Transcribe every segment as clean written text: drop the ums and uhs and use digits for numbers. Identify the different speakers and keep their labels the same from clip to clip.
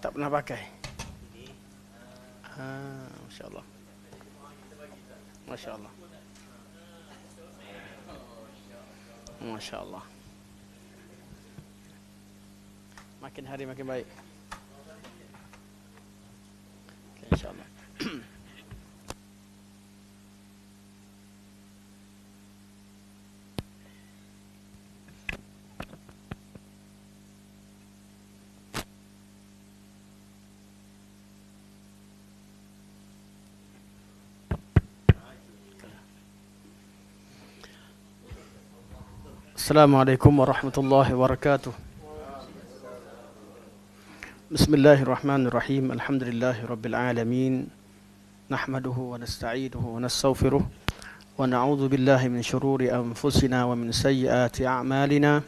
Speaker 1: Tak pernah pakai. Masya Allah. Masya Allah. Masya Allah. Makin hari makin baik. Okay, insya Allah. Assalamualaikum warahmatullahi wabarakatuh. Bismillahirrahmanirrahim. Alhamdulillahi rabbil alamin. Nahmaduhu wa nasta'inuhu wa nastaghfiruh wa na'udzu billahi min shururi anfusina wa min sayyiati a'malina.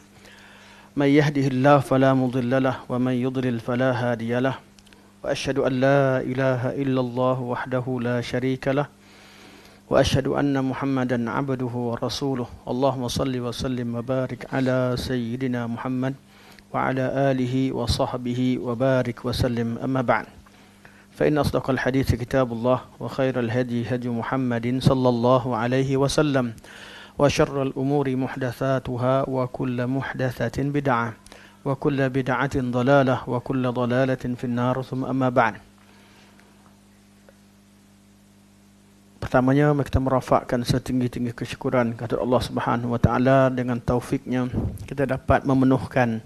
Speaker 1: May yahdihillahu fala mudilla lahu wa may yudlil fala hadiya lahu. Wa asyhadu an la ilaha illallah wahdahu la syarika lahu. وأشهد أن محمدا عبده ورسوله اللهم صل وسلم وبارك على سيدنا محمد وعلى آله وصحبه وبارك وسلم أما بعد فإن أصدق الحديث كتاب الله وخير الهدي هدي محمد صلى الله عليه وسلم وشر الأمور محدثاتها وكل محدثة بدعة وكل بدعة ضلالة وكل ضلالة في النار ثم أما بعد. Pertamanya kita merafakkan setinggi-tinggi kesyukuran kepada Allah Subhanahu wa taala dengan taufiknya kita dapat memenuhkan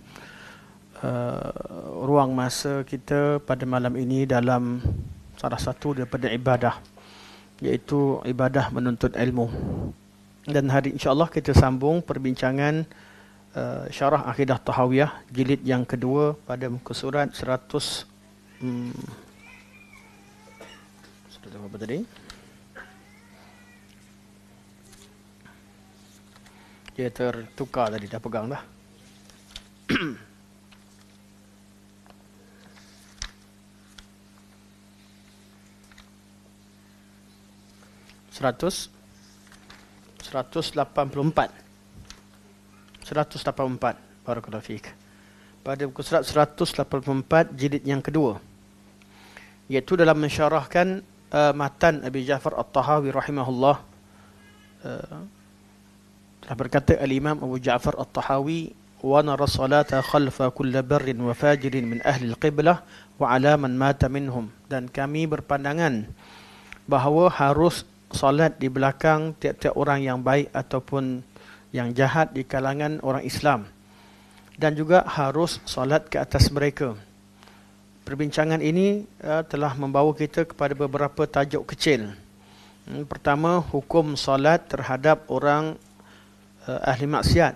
Speaker 1: ruang masa kita pada malam ini dalam salah satu daripada ibadah, iaitu ibadah menuntut ilmu. Dan hari insya-Allah kita sambung perbincangan syarah Aqidah Tahawiyah jilid yang kedua pada muka surat 100 berapa tadi? Dia tertukar tadi, dah pegang dah. Seratus 184. Barakallahu fiik. Pada buku surat 184 jilid yang kedua, iaitu dalam mensyarahkan matan Abi Ja'far At-Tahawi rahimahullah. Telah berkata al-Imam Abu Ja'far At-Tahawi, wa nara salata khalfa kulli barrin wa fajirin min ahli al-qiblah wa ala man mata minhum. Dan kami berpandangan bahawa harus salat di belakang tiap-tiap orang yang baik ataupun yang jahat di kalangan orang Islam, dan juga harus salat ke atas mereka. Perbincangan ini telah membawa kita kepada beberapa tajuk kecil. Pertama, hukum salat terhadap orang ahli maksiat.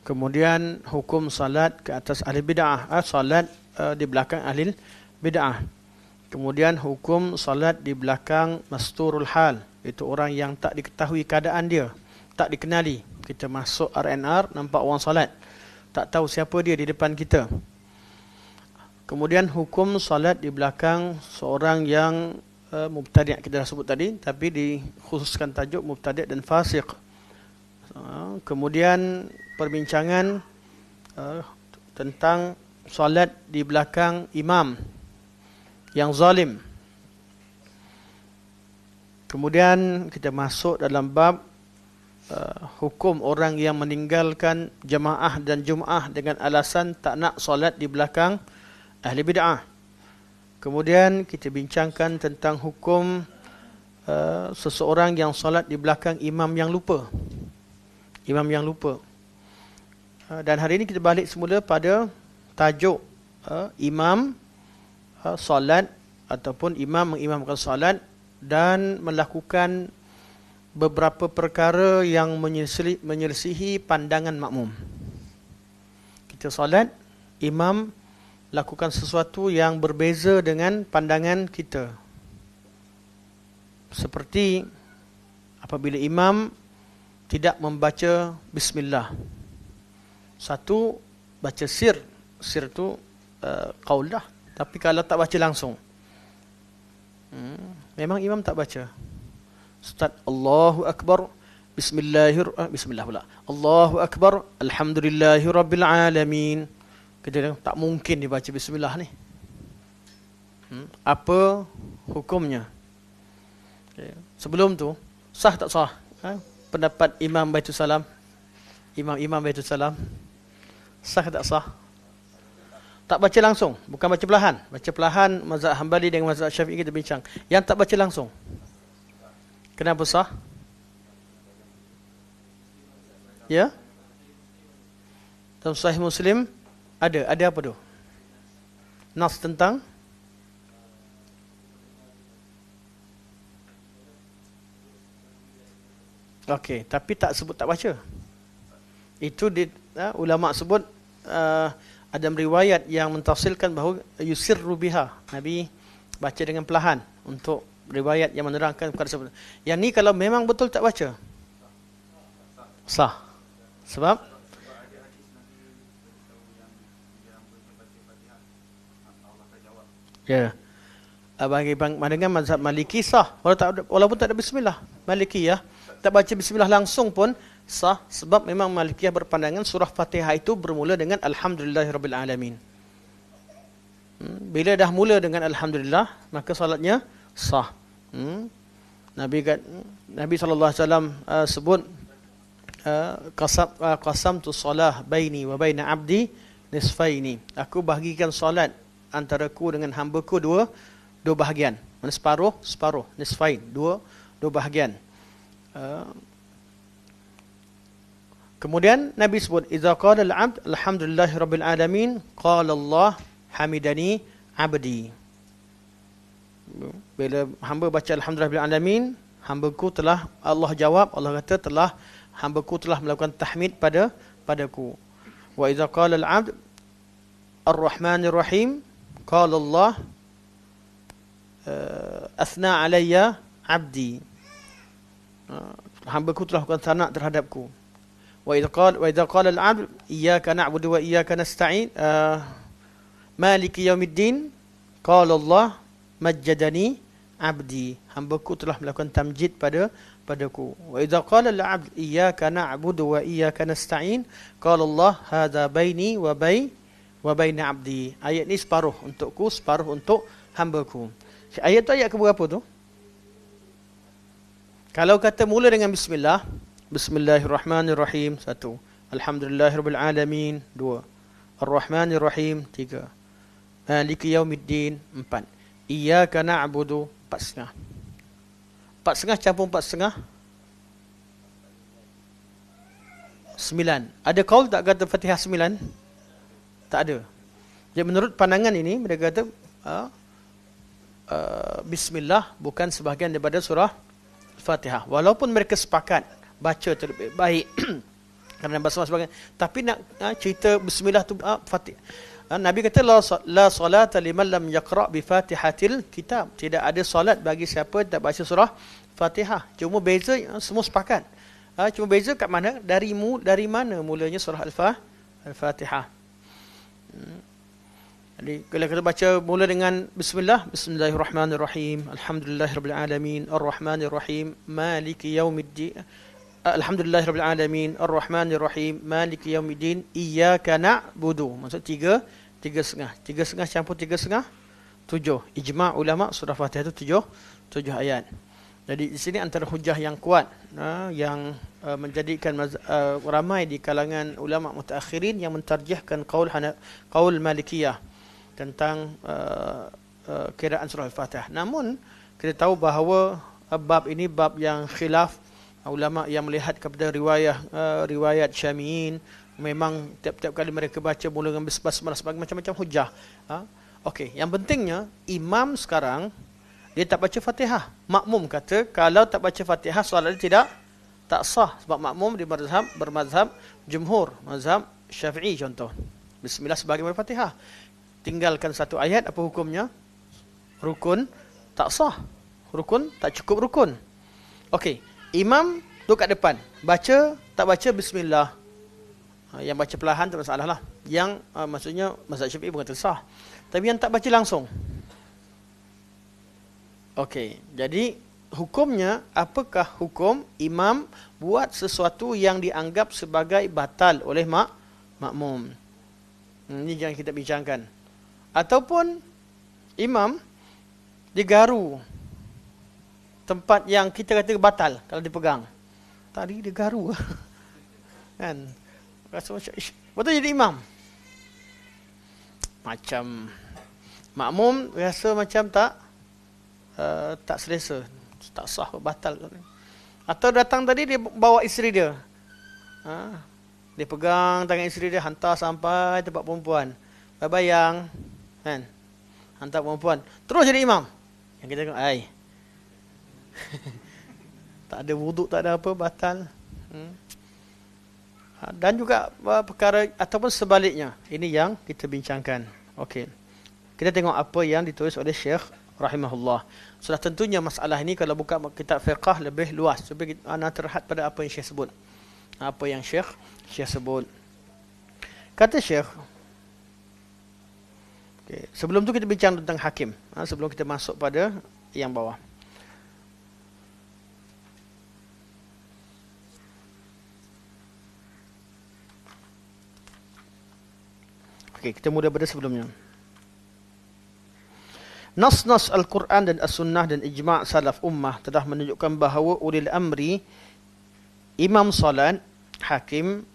Speaker 1: Kemudian hukum salat ke atas ahli bid'ah, salat di belakang ahli bid'ah. Kemudian hukum salat di belakang masturul hal, itu orang yang tak diketahui keadaan dia, tak dikenali. Kita masuk RNR, nampak orang salat, tak tahu siapa dia di depan kita. Kemudian hukum salat di belakang seorang yang mubtadi', kita dah sebut tadi, tapi dikhususkan tajuk mubtadi' dan fasiq. Kemudian perbincangan tentang solat di belakang imam yang zalim. Kemudian kita masuk dalam bab hukum orang yang meninggalkan jemaah dan Jumaah dengan alasan tak nak solat di belakang ahli bid'ah. Kemudian kita bincangkan tentang hukum seseorang yang solat di belakang imam yang lupa. Dan hari ini kita balik semula pada tajuk imam solat ataupun imam mengimamkan solat dan melakukan beberapa perkara yang menyelisihi pandangan makmum. Kita solat, imam lakukan sesuatu yang berbeza dengan pandangan kita. Seperti apabila imam tidak membaca bismillah. Satu, baca sir. Sir tu qaul dah. Tapi kalau tak baca langsung, memang imam tak baca. Ustaz, Allahu Akbar, Bismillah pula. Allahu Akbar, Alhamdulillahirabbil alamin. Kita tak mungkin dibaca Bismillah ni. Apa hukumnya? Okay. Sebelum tu, sah tak sah? Pendapat Imam Baitul Salam, Imam Baitul Salam, sah tak sah? Tak baca langsung, bukan baca perlahan. Baca perlahan, mazhab Hambali dengan mazhab Syafi'i kita bincang. Yang tak baca langsung, kenapa sah? Ya? Dalam Sahih Muslim ada apa tu? Nas tentang okey, tapi tak sebut tak baca. Itu ulama sebut ada riwayat yang mentafsirkan bahawa yusirru biha. Nabi baca dengan perlahan untuk riwayat yang menerangkan perkara tersebut. Yang ni kalau memang betul tak baca, sah. Sebab ya, bagi dengan mazhab Maliki sah walaupun tak ada bismillah. Maliki ya, tak baca bismillah langsung pun sah, sebab memang Malikiyah berpandangan surah Fatihah itu bermula dengan Alhamdulillahirabbil alamin. Bila dah mula dengan alhamdulillah, maka solatnya sah. Nabi sallallahu alaihi wasallam sebut qasamtu salah baini wa baina abdi nisfaini. Aku bahagikan solat antaraku dengan hamba-ku dua bahagian. Mana separuh, nisfain, dua bahagian. Kemudian Nabi sebut idza qala al-'abd alhamdulillahirabbil alamin qala Allah hamidani 'abdi. Bila hamba baca alhamdulillahirabbil alamin, hamba-ku telah, Allah jawab, Allah kata hamba-ku telah melakukan tahmid padaku. Wa idza qala al-'abd ar-rahmanir rahim qala Allah athna alayya 'abdi. Hamba-ku telah melakukan sana terhadapku. Wa idza qala al-'abd iyyaka na'budu wa iyyaka nasta'in maliki yaumiddin qala Allah majjadani 'abdi. Hamba-ku telah melakukan tamjid padaku. Wa idza qala al-'abd iyyaka na'budu wa iyyaka nasta'in qala Allah hadza baini wa baina 'abdi. Ayat ni separuh untukku, separuh untuk hamba-ku. Ayat tu ayat ke berapa tu? Kalau kata mula dengan bismillah, Bismillahirrahmanirrahim 1, Alhamdulillahirabbil alamin 2, Ar-Rahmanirrahim 3, Maliki yaumiddin 4, Iyyaka na'budu 4,5. 4,5 campur 4,5 9. Ada qaul tak kata Fatihah 9? Tak ada. Jadi menurut pandangan ini mereka kata bismillah bukan sebahagian daripada surah Fatihah. Walaupun mereka sepakat baca terlebih baik kerana basmalah sebagainya, tapi nak cerita bismillah tu Fatihah. Nabi kata la salata liman lam yaqra bi Fatihatil kitab. Tidak ada solat bagi siapa tak baca surah Fatihah. Cuma beza semua sepakat. Cuma beza kat mana? Dari mana mulanya surah Al-Fatihah. Jadi kalau kita baca mula dengan bismillah, Bismillahirrahmanirrahim, Alhamdulillahirabbil alamin, Ar-Rahmanirrahim, Maliki yaumiddin, Alhamdulillahirabbil alamin, Ar-Rahmanirrahim, Maliki yaumiddin, Iyyaka na'budu. Maksud 3,5 campur 3,5 7. Ijma' ulama surah Fatihah itu 7 ayat. Jadi di sini antara hujah yang kuat yang menjadikan ramai di kalangan ulama mutaakhirin yang mentarjihkan qaul Malikiyah tentang kiraan surah Al-Fatihah. Namun kita tahu bahawa bab ini bab yang khilaf ulama yang melihat kepada riwayat Syami'in. Memang tiap-tiap kali mereka baca mula dengan basmalah sebagai macam-macam hujah. Okey, yang pentingnya imam sekarang dia tak baca Fatihah. Makmum kata kalau tak baca Fatihah solat dia tak sah, sebab makmum di bermazhab jumhur, mazhab Syafi'i contoh. Bismillah sebagai Fatihah. Tinggalkan satu ayat, apa hukumnya? Rukun tak sah. Rukun tak cukup rukun. Okey, imam tu kat depan, tak baca bismillah. Yang baca perlahan tak masalah lah. Yang maksudnya mazhab Syafi'i bukan sah. Tapi yang tak baca langsung. Okey, jadi hukumnya, apakah hukum imam buat sesuatu yang dianggap sebagai batal oleh makmum? Ini yang kita bincangkan. Ataupun imam digaru tempat yang kita kata batal kalau dipegang. Tadi dia garu. Kan? Rasa macam, betul jadi imam. Macam makmum rasa macam tak selesa, tak sah, batal. Atau datang tadi dia bawa isteri dia. Dia pegang tangan isteri dia, hantar sampai tempat perempuan. Bayang, kan? Hantar perempuan. Terus jadi imam. Yang kita kata, tak ada wuduk, tak ada apa, batal. Dan juga perkara ataupun sebaliknya. Ini yang kita bincangkan. Okey. Kita tengok apa yang ditulis oleh Syekh rahimahullah. Sudah tentunya masalah ini kalau buka kitab fiqh lebih luas. Cuba kita terhad pada apa yang Syekh sebut. Apa yang Syekh sebut. Kata Syekh, okay, sebelum tu kita bincang tentang hakim. Sebelum kita masuk pada yang bawah. Okey, kita mula pada sebelumnya. Nas-nas Al-Quran dan As-Sunnah dan ijma' salaf ummah telah menunjukkan bahawa ulil amri, imam salat, hakim,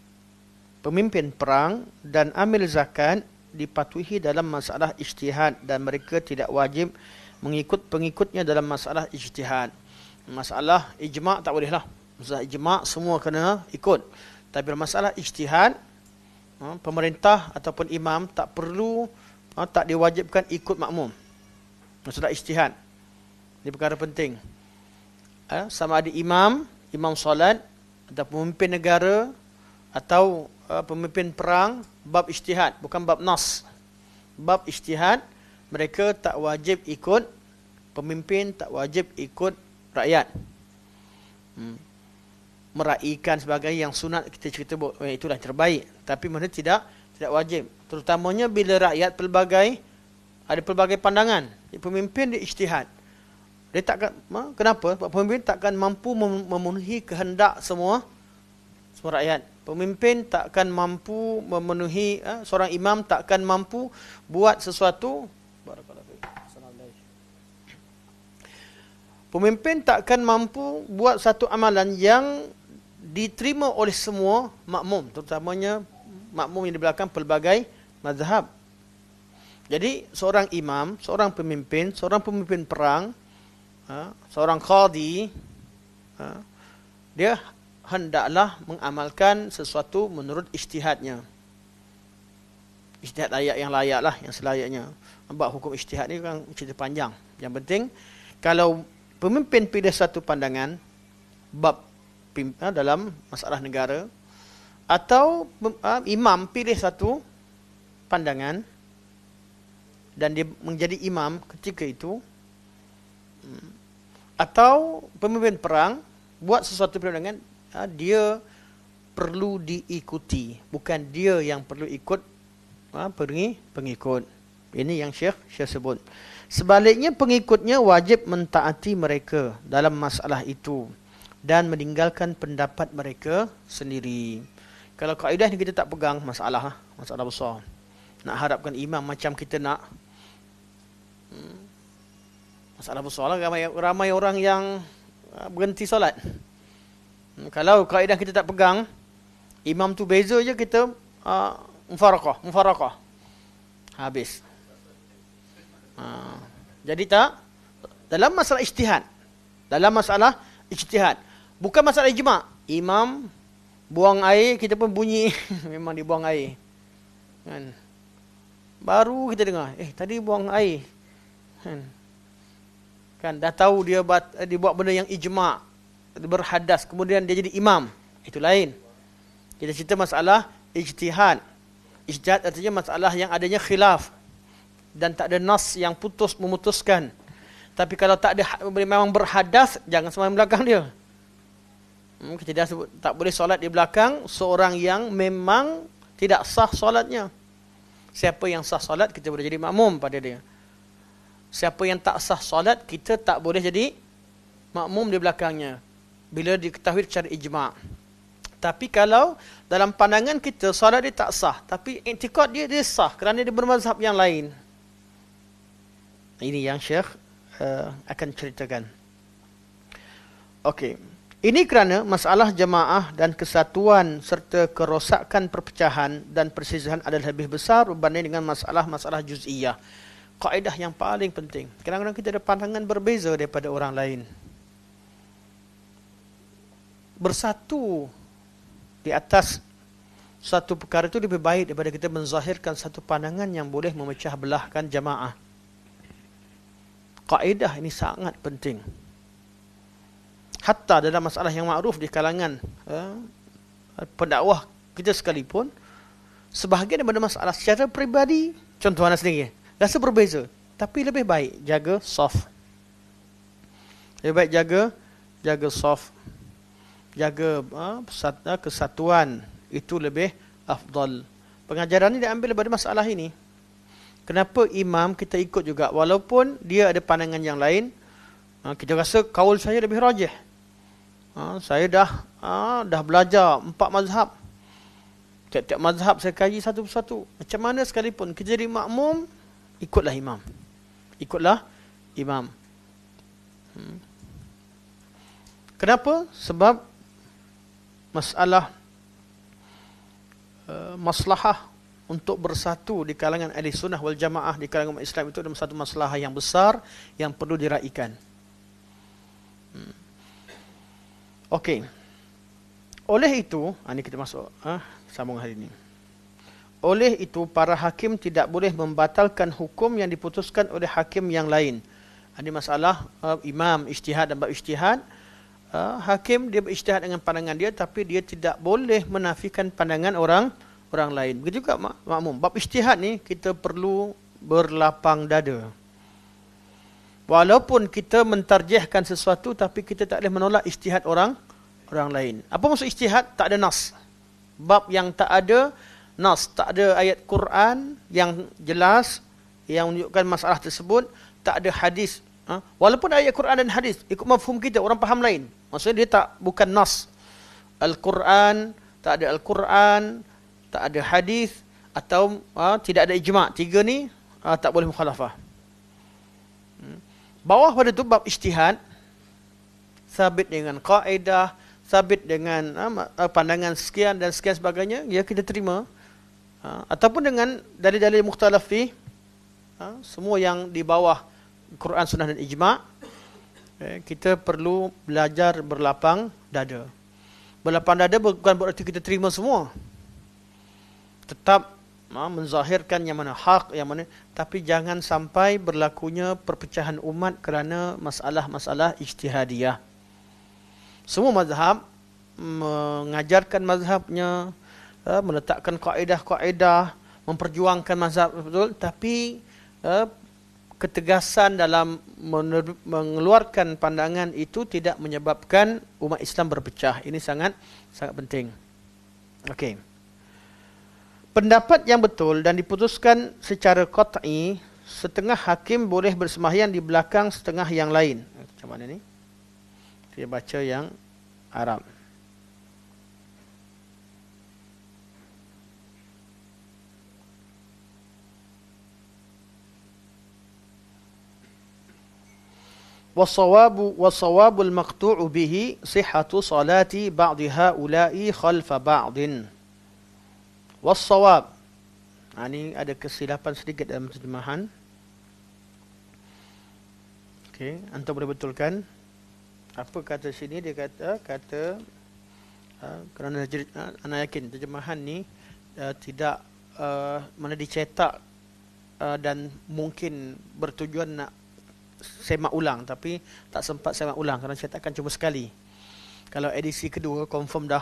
Speaker 1: pemimpin perang dan amil zakat dipatuhi dalam masalah ijtihad dan mereka tidak wajib mengikut pengikutnya dalam masalah ijtihad. Masalah ijma' tak bolehlah. Masalah ijma' semua kena ikut. Tapi masalah ijtihad, pemerintah ataupun imam tak perlu, tak diwajibkan ikut makmum. Masalah ijtihad. Ini perkara penting. Sama ada imam solat, atau pemimpin negara, atau pemimpin perang, bab ijtihad, bukan bab nas. Bab ijtihad, mereka tak wajib ikut pemimpin, tak wajib ikut rakyat. Meraihkan sebagai yang sunat, kita cerita itulah terbaik. Tapi mereka tidak wajib. Terutamanya bila rakyat ada pelbagai pandangan. Pemimpin dia ijtihad. Dia takkan, kenapa? Sebab pemimpin takkan mampu memenuhi kehendak semua rakyat. Pemimpin takkan mampu memenuhi, seorang imam takkan mampu buat sesuatu. Pemimpin takkan mampu buat satu amalan yang diterima oleh semua makmum, terutamanya makmum yang di belakang pelbagai mazhab. Jadi seorang imam, seorang pemimpin perang, seorang qadi, dia hendaklah mengamalkan sesuatu menurut ijtihadnya. Ijtihad yang layak lah, yang selayaknya. Sebab hukum ijtihad ni kan cerita panjang. Yang penting, kalau pemimpin pilih satu pandangan, bab dalam masalah negara, atau imam pilih satu pandangan, dan dia menjadi imam ketika itu, atau pemimpin perang buat sesuatu pandangan, dia perlu diikuti, bukan dia yang perlu ikut pengikut. Ini yang Syekh sebut. Sebaliknya pengikutnya wajib mentaati mereka dalam masalah itu dan meninggalkan pendapat mereka sendiri. Kalau kaedah ni kita tak pegang, masalah besar. Nak harapkan imam macam kita nak, masalah besar lah. Ramai orang yang berhenti solat. Kalau kaedah kita tak pegang, imam tu beza je, kita mufarakah. Habis. Jadi tak, dalam masalah ijtihad, bukan masalah ijma'. Imam buang air, kita pun bunyi memang dibuang air, kan? Baru kita dengar, tadi buang air, kan dah tahu dia buat benda yang ijma', berhadas, kemudian dia jadi imam. Itu lain. Kita cerita masalah ijtihad. Ijtihad artinya masalah yang adanya khilaf dan tak ada nas yang memutuskan. Tapi kalau tak ada, memang berhadas, jangan sembahyang belakang dia. Kita dah sebut tak boleh solat di belakang seorang yang memang tidak sah solatnya. Siapa yang sah solat, kita boleh jadi makmum pada dia. Siapa yang tak sah solat, kita tak boleh jadi makmum di belakangnya bila diketahui secara ijma'. Tapi kalau dalam pandangan kita solat dia tak sah, tapi i'tikad dia sah kerana dia bermazhab yang lain. Ini yang Syekh akan ceritakan. Okey. Ini kerana masalah jemaah dan kesatuan serta kerosakan perpecahan dan perselisihan adalah lebih besar berbanding dengan masalah-masalah juz'iyah. Kaedah yang paling penting. Kadang-kadang kita ada pandangan berbeza daripada orang lain. Bersatu di atas satu perkara itu lebih baik daripada kita menzahirkan satu pandangan yang boleh memecah belahkan jemaah. Kaedah ini sangat penting. Hatta dalam masalah yang makruf di kalangan pendakwah kita sekalipun, sebahagian daripada masalah secara peribadi, contoh anda sendiri, rasa berbeza, tapi lebih baik jaga soft. Lebih baik jaga soft. Jaga kesatuan, itu lebih afdal. Pengajaran ini diambil daripada masalah ini. Kenapa imam kita ikut juga walaupun dia ada pandangan yang lain, kita rasa kaul saya lebih rajih. Saya dah belajar 4 mazhab. Tiap-tiap mazhab saya kaji satu persatu. Macam mana sekalipun kita jadi makmum, ikutlah imam. Ikutlah imam. Kenapa? Sebab masalah maslahah untuk bersatu di kalangan ahli sunnah wal jamaah, di kalangan umat Islam itu adalah satu masalah yang besar yang perlu diraikan. Okey. Oleh itu, ini kita masuk sambung hari ini. Oleh itu, para hakim tidak boleh membatalkan hukum yang diputuskan oleh hakim yang lain. Ini masalah imam ijtihad dan bab ijtihad. Hakim dia berijtihad dengan pandangan dia, tapi dia tidak boleh menafikan pandangan orang lain. Begitu juga makmum. Bab ijtihad ni kita perlu berlapang dada. Walaupun kita mentarjihkan sesuatu, tapi kita tak boleh menolak ijtihad orang lain. Apa maksud ijtihad? Tak ada nas. Bab yang tak ada nas, tak ada ayat Quran yang jelas yang menunjukkan masalah tersebut, tak ada hadis. Walaupun ayat Quran dan hadis ikut mafhum kita, orang faham lain. Maksudnya dia bukan nas. Al-Quran, tak ada Al-Quran, tak ada hadis, atau tidak ada ijma'. Tiga ni tak boleh mukhalafah. Bawah pada itu bab ijtihad, sabit dengan kaedah, sabit dengan pandangan sekian dan sekian sebagainya, ya kita terima. Ataupun dengan dalil-dalil mukhtalaf fi, semua yang di bawah Quran, Sunnah dan Ijma', kita perlu belajar berlapang dada. Berlapang dada bukan berarti kita terima semua. Tetap menzahirkan yang mana hak, yang mana, tapi jangan sampai berlakunya perpecahan umat kerana masalah-masalah ijtihadiyah. Semua mazhab mengajarkan mazhabnya, meletakkan kaedah-kaedah, memperjuangkan mazhab betul, tapi ketegasan dalam mengeluarkan pandangan itu tidak menyebabkan umat Islam berpecah. Ini sangat penting. Okey. Pendapat yang betul dan diputuskan secara qat'i, setengah hakim boleh bersembahyang di belakang setengah yang lain. Macam mana ni? Saya baca yang Arab. Wasawabul maqtu'u bihi sihhatu salati ba'di haula'i khalfa ba'din. Wassawab. Ini ada kesilapan sedikit dalam terjemahan. Okey, antum boleh betulkan. Apa kata sini? Dia kata kerana ana yakin terjemahan ni tidak mana dicetak dan mungkin bertujuan nak semak ulang, tapi tak sempat semak ulang kerana cetakan cuma sekali. Kalau edisi kedua confirm dah,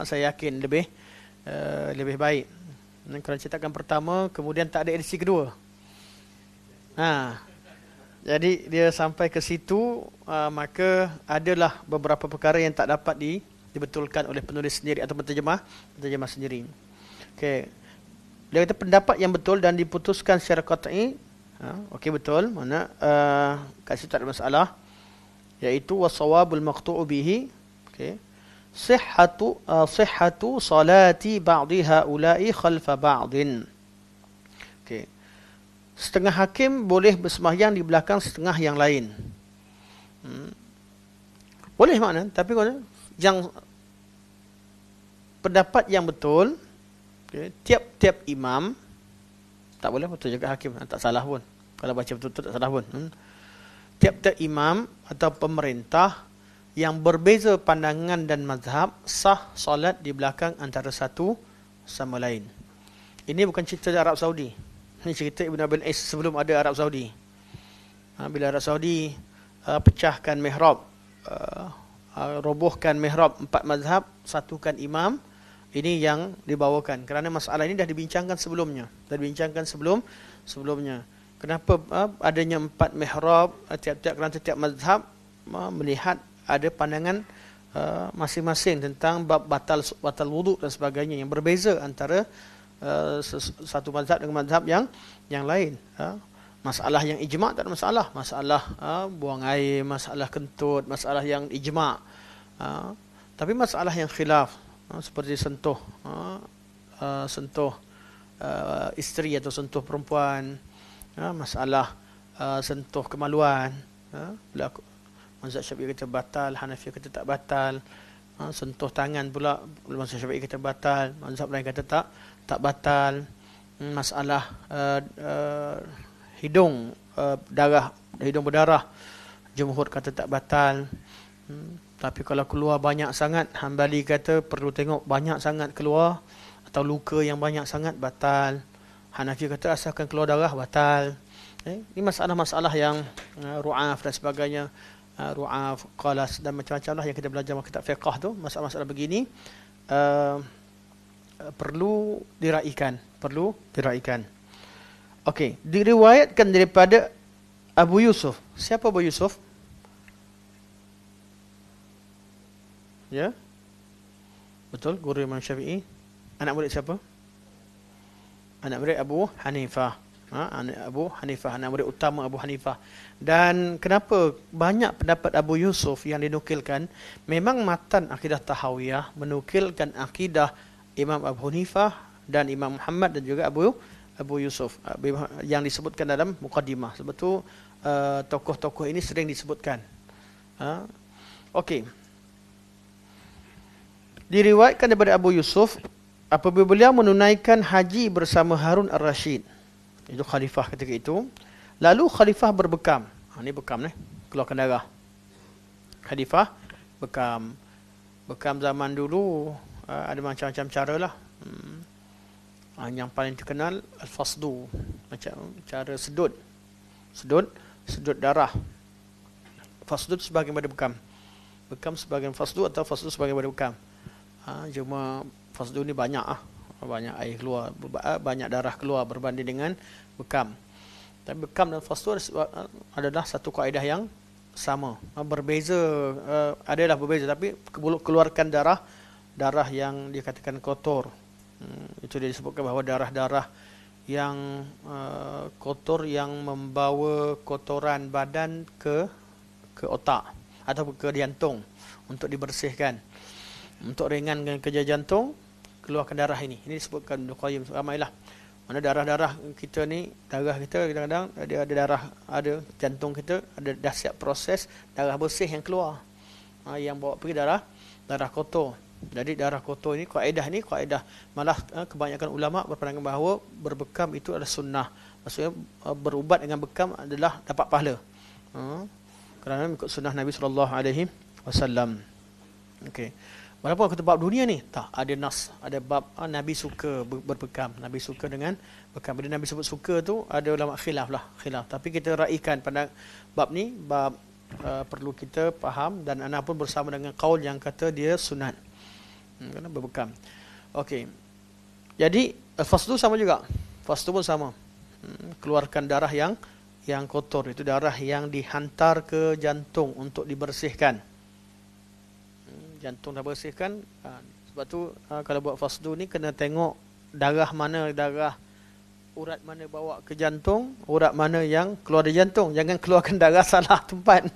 Speaker 1: saya yakin lebih baik. Kerana cetakan pertama kemudian tak ada edisi kedua. Jadi dia sampai ke situ, maka adalah beberapa perkara yang tak dapat dibetulkan oleh penulis sendiri atau penterjemah sendiri. Okey. Dia kata pendapat yang betul dan diputuskan secara qat'i, okey betul, mana kat situ tak ada masalah, iaitu wasawabul maqtu'u bihi, okey, sihhatu salati ba'dhi haula'i khalfa ba'din. Okey. Setengah hakim boleh bersembahyang di belakang setengah yang lain. Boleh makna, tapi kalau yang pendapat yang betul, okay, tiap-tiap imam, tak boleh betul juga hakim, tak salah pun. Kalau baca betul-betul tak salah pun. Tiap-tiap imam atau pemerintah yang berbeza pandangan dan mazhab, sah solat di belakang antara satu sama lain. Ini bukan cerita Arab Saudi. Ini cerita Ibn Abil Is sebelum ada Arab Saudi. Bila Arab Saudi pecahkan mihrab, robohkan mihrab 4 mazhab, satukan imam, ini yang dibawakan. Kerana masalah ini dah dibincangkan sebelumnya. Sebelumnya. Kenapa adanya 4 mihrab, kerana tiap mazhab melihat ada pandangan masing-masing tentang bab batal wuduk dan sebagainya yang berbeza antara satu mazhab dengan mazhab yang lain. Masalah yang ijma' tak ada masalah. Masalah buang air, masalah kentut, masalah yang ijma'. Tapi masalah yang khilaf, seperti sentuh isteri atau sentuh perempuan, masalah sentuh kemaluan, mazhab Syafi'i kata batal, Hanafi kata tak batal. Sentuh tangan pula mazhab Syafi'i kata batal, mazhab lain kata tak batal. Masalah hidung hidung berdarah, jumhur kata tak batal. Tapi kalau keluar banyak sangat, Hambali kata perlu tengok banyak sangat keluar atau luka yang banyak sangat, batal. Hanafi kata asalkan keluar darah, batal. Ini masalah-masalah yang ru'af dan sebagainya, ru'af, qalas dan macam-macam lah yang kita belajar dalam kitab fiqh tu. Masalah-masalah begini perlu diraikan. Okey, diriwayatkan daripada Abu Yusuf. Siapa Abu Yusuf? Ya? Betul, guru Imam Syafi'i. Anak murid siapa? Anak murid Abu Hanifah. Anak murid utama Abu Hanifah. Dan kenapa banyak pendapat Abu Yusuf yang dinukilkan? Memang matan akidah Tahawiyah menukilkan akidah Imam Abu Hanifah dan Imam Muhammad dan juga Abu Yusuf yang disebutkan dalam Muqaddimah. Sebab tu tokoh-tokoh ini sering disebutkan. Okey. Diriwayatkan daripada Abu Yusuf, apabila beliau menunaikan haji bersama Harun Ar-Rashid, itu khalifah ketika itu, lalu khalifah berbekam. Ini bekam ni, keluarkan darah. Khalifah bekam zaman dulu ada macam-macam cara lah. Yang paling terkenal al-fasdu, macam cara sedut darah. Fasdu sebagai pada bekam sebagai fasdu atau fasdu sebagai pada bekam. Cuma fasdu ni banyak air keluar, banyak darah keluar berbanding dengan bekam. Tapi bekam dan fasdu adalah satu kaedah yang sama. Berbeza, adalah berbeza, tapi keluarkan darah yang dikatakan kotor. Itu dia disebutkan bahawa darah-darah yang kotor yang membawa kotoran badan ke otak atau ke jantung untuk dibersihkan. Untuk ringankan kerja jantung, keluarkan darah ini. Ini disebutkan Ibnu Qayyim ramailah. Mana darah-darah kita ni, darah kita kadang-kadang ada darah, ada jantung kita ada dah siap proses darah bersih yang keluar. Yang bawa pergi darah kotor. Jadi darah kotor ini kaedah malah kebanyakan ulama berpandangan bahawa berbekam itu adalah sunnah. Maksudnya berubat dengan bekam adalah dapat pahala. Kerana ikut sunnah Nabi SAW. Okey. Walaupun kata bab dunia ni tak ada nas, ada bab Nabi suka berbekam, Nabi suka dengan bekam. Bila Nabi sebut suka tu ada ulama khilaf. Tapi kita raikan pada bab ni, bab perlu kita faham, dan ana pun bersama dengan qaul yang kata dia sunat. Kerana berbekam. Okey. Jadi fasdu sama juga. Fasdu pun sama. Keluarkan darah yang yang kotor, itu darah yang dihantar ke jantung untuk dibersihkan. Jantung dah bersihkan, sebab tu kalau buat fasdu ni kena tengok darah mana, darah urat mana bawa ke jantung, urat mana yang keluar dari jantung. Jangan keluarkan darah salah tempat.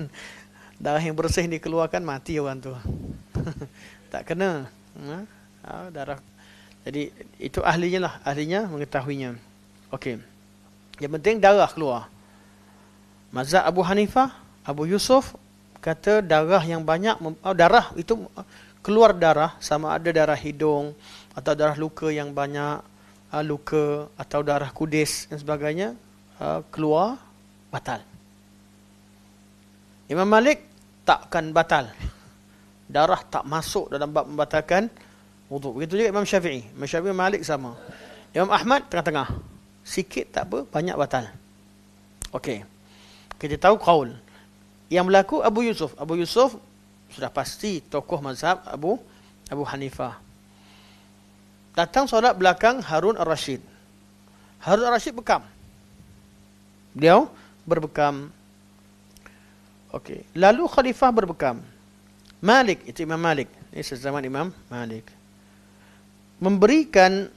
Speaker 1: Darah yang bersih dikeluarkan, mati orang tu. Tak kena. Darah. Jadi itu ahlinya lah, ahlinya mengetahuinya. Okey. Yang penting darah keluar. Mazhab Abu Hanifah, Abu Yusuf kata darah yang banyak, darah itu keluar darah, sama ada darah hidung atau darah luka yang banyak, luka atau darah kudis dan sebagainya, keluar, batal. Imam Malik takkan batal. Darah tak masuk dalam bab membatalkan wuduk. Begitu juga Imam Syafi'i. Imam Syafi'i, Malik sama. Imam Ahmad tengah-tengah. Sikit tak apa, banyak batal. Okey. Kita tahu qaul. Yang berlaku Abu Yusuf. Abu Yusuf sudah pasti tokoh mazhab Abu Hanifah. Datang solat belakang Harun Ar-Rashid. Harun Ar-Rashid bekam. Beliau berbekam. Okey. Lalu khalifah berbekam. Malik, itu Imam Malik. Ini sezaman Imam Malik. Memberikan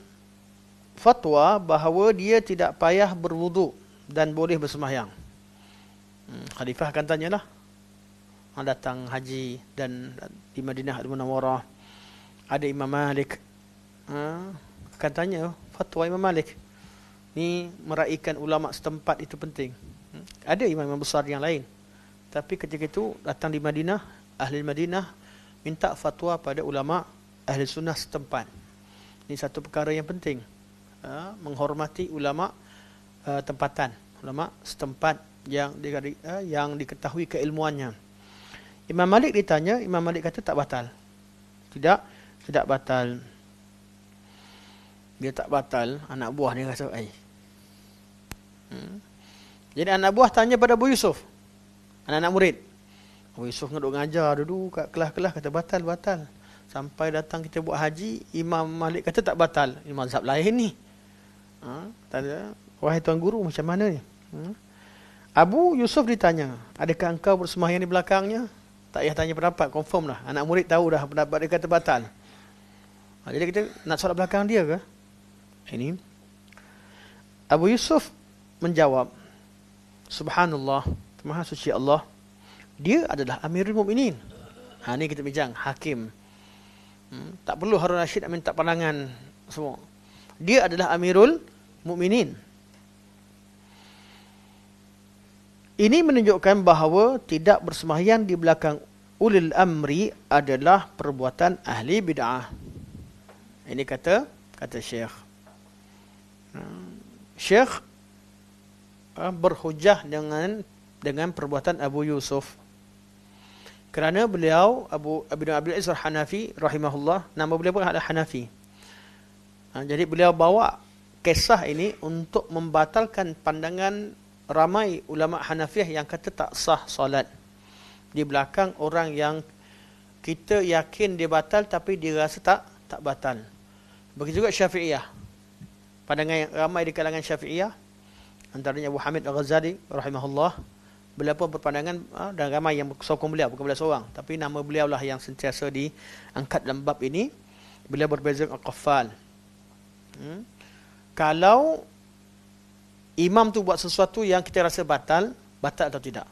Speaker 1: fatwa bahawa dia tidak payah berwuduk dan boleh bersembahyang. Khalifah akan tanyalah. Datang haji dan di Madinah Al-Munawwarah ada Imam Malik. Akan tanya fatwa Imam Malik. Ni meraihkan ulama setempat itu penting. Ada imam-imam besar yang lain. Tapi ketika itu datang di Madinah, ahli Madinah minta fatwa pada ulama ahli sunnah setempat. Ini satu perkara yang penting. Menghormati ulama tempatan, ulama setempat yang diketahui keilmuannya. Imam Malik ditanya, Imam Malik kata tak batal. Tidak batal. Dia tak batal, anak buah dia kata, Jadi anak buah tanya pada Abu Yusuf, anak-anak murid. Abu Yusuf duduk ngajar dulu kat kelas-kelas, kata batal. Sampai datang kita buat haji, Imam Malik kata tak batal. Ini mazhab lain ni. Tanya, wahai tuan guru, macam mana ni? Abu Yusuf ditanya, adakah engkau bersembahyang di belakangnya? Tak payah tanya pendapat, confirm lah. Anak murid tahu dah pendapat dia kata batal. Jadi kita nak solat belakang dia ke? Ini Abu Yusuf menjawab, Subhanallah, Maha suci Allah, dia adalah Amirul Mukminin. Ni kita bincang hakim. Tak perlu Harun Rashid minta pandangan semua. Dia adalah Amirul Mukminin. Ini menunjukkan bahawa tidak bersembahyang di belakang ulil amri adalah perbuatan ahli bid'ah. Ini kata Syekh. Syekh berhujah dengan perbuatan Abu Yusuf. Kerana beliau Ibn Abdul Aziz Al-Hanafi rahimahullah, nama beliau pun adalah Hanafi. Jadi beliau bawa kisah ini untuk membatalkan pandangan ramai ulama Hanafiyah yang kata tak sah solat di belakang orang yang kita yakin dia batal tapi dia rasa tak batal. Begitu juga Syafi'iyah. Pandangan yang ramai di kalangan Syafi'iyah, antaranya Abu Hamid Al-Ghazali rahimahullah, beliau pun berpandangan, dan ramai yang sokong beliau, bukan beliau seorang, tapi nama beliau lah yang sentiasa diangkat dalam bab ini. Beliau berbeza dengan Al-Qaffal. Kalau imam tu buat sesuatu yang kita rasa batal atau tidak,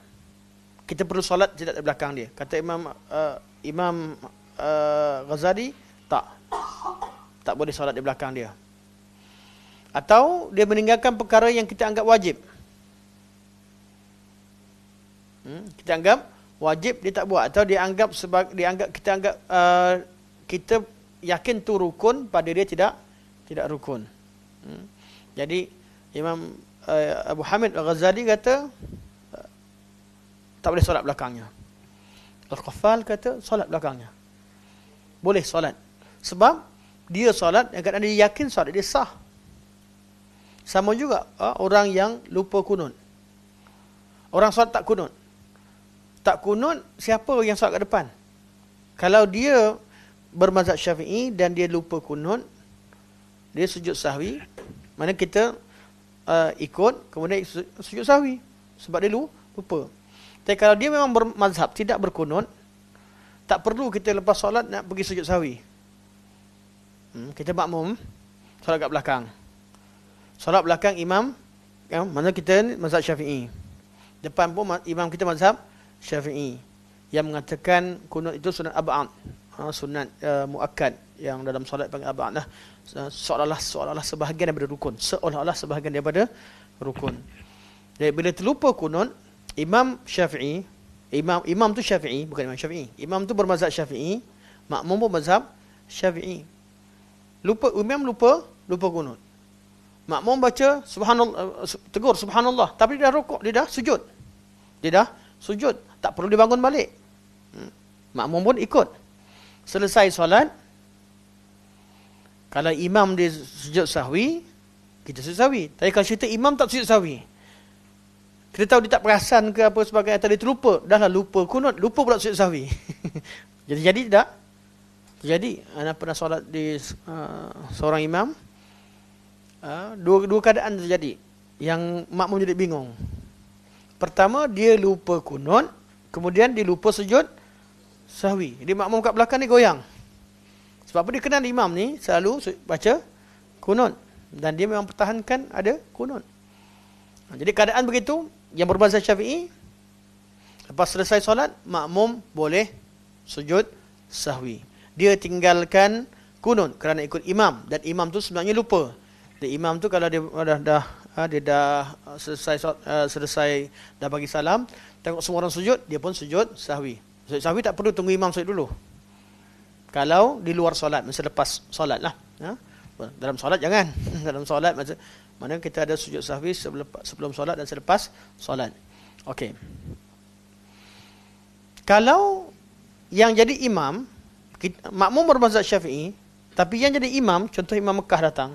Speaker 1: kita perlu solat tidak di belakang dia. Kata Imam Ghazali, tak boleh solat di belakang dia. Atau dia meninggalkan perkara yang kita anggap wajib. Kita anggap wajib, dia tak buat. Atau kita yakin tu rukun, pada dia tidak rukun. Jadi Imam Abu Hamid Al-Ghazali kata tak boleh solat belakangnya. Al-Qaffal kata solat belakangnya. Boleh solat. Sebab dia solat yang kadang dia yakin solat dia sah. Sama juga orang yang lupa kunut. Orang solat tak kunut. Tak kunut, siapa yang solat kat depan? Kalau dia bermazhab Syafi'i dan dia lupa kunut, dia sujud sahwi, mana kita ikut, kemudian sujud sahwi. sebab dia lupa. Tapi kalau dia memang bermazhab tidak berkunut, tak perlu kita lepas solat nak pergi sujud sahwi. Kita makmum solat kat belakang. Solat belakang imam, mana kita mazhab Syafi'i. Depan pun imam kita mazhab Syafi'i yang mengatakan kunut itu sunat ab'ad, sunat muakkad yang dalam solat panggil ab'ad lah. Seolah-olah sebahagian daripada rukun. Seolah-olah sebahagian daripada rukun. Jadi bila terlupa kunut, imam Syafi'i, imam tu Syafi'i, bukan imam Syafi'i. Imam tu bermazhab Syafi'i, makmum pun mazhab Syafi'i. Imam lupa kunut. Makmum baca subhanallah, tegur subhanallah, tapi dia dah rukuk, dia dah sujud. Tak perlu dibangun balik. Makmum pun ikut. Selesai solat, kalau imam dia sujud sahwi, kita sujud sahwi. Tapi kalau cerita imam tak sujud sahwi, kita tahu dia tak perasan ke apa sebagainya, atau dia terlupa, dah lah lupa kunut, lupa pula sujud sahwi. Jadi tak? Jadi, anda pernah solat di seorang imam, dua keadaan terjadi yang makmum jadi bingung. Pertama, dia lupa kunut, kemudian dia lupa sujud sahwi. Jadi makmum kat belakang ni goyang. Sebab apa? Dia kenal imam ni selalu baca kunut, dan dia memang pertahankan ada kunut. Jadi keadaan begitu, yang berbahasa Syafi'i, lepas selesai solat, makmum boleh sujud sahwi. Dia tinggalkan kunut kerana ikut imam, dan imam tu sebenarnya lupa. Dan imam tu kalau dia dah selesai dah bagi salam, tengok semua orang sujud, dia pun sujud sahwi. Sujud sahwi tak perlu tunggu imam sujud dulu. Kalau di luar solat, masa lepas solat lah. Dalam solat jangan. Dalam solat mana kita ada sujud sahwi sebelum solat dan selepas solat. Okey. Kalau yang jadi imam, makmum bermazhab Syafi'i, tapi yang jadi imam, contoh imam Mekah datang,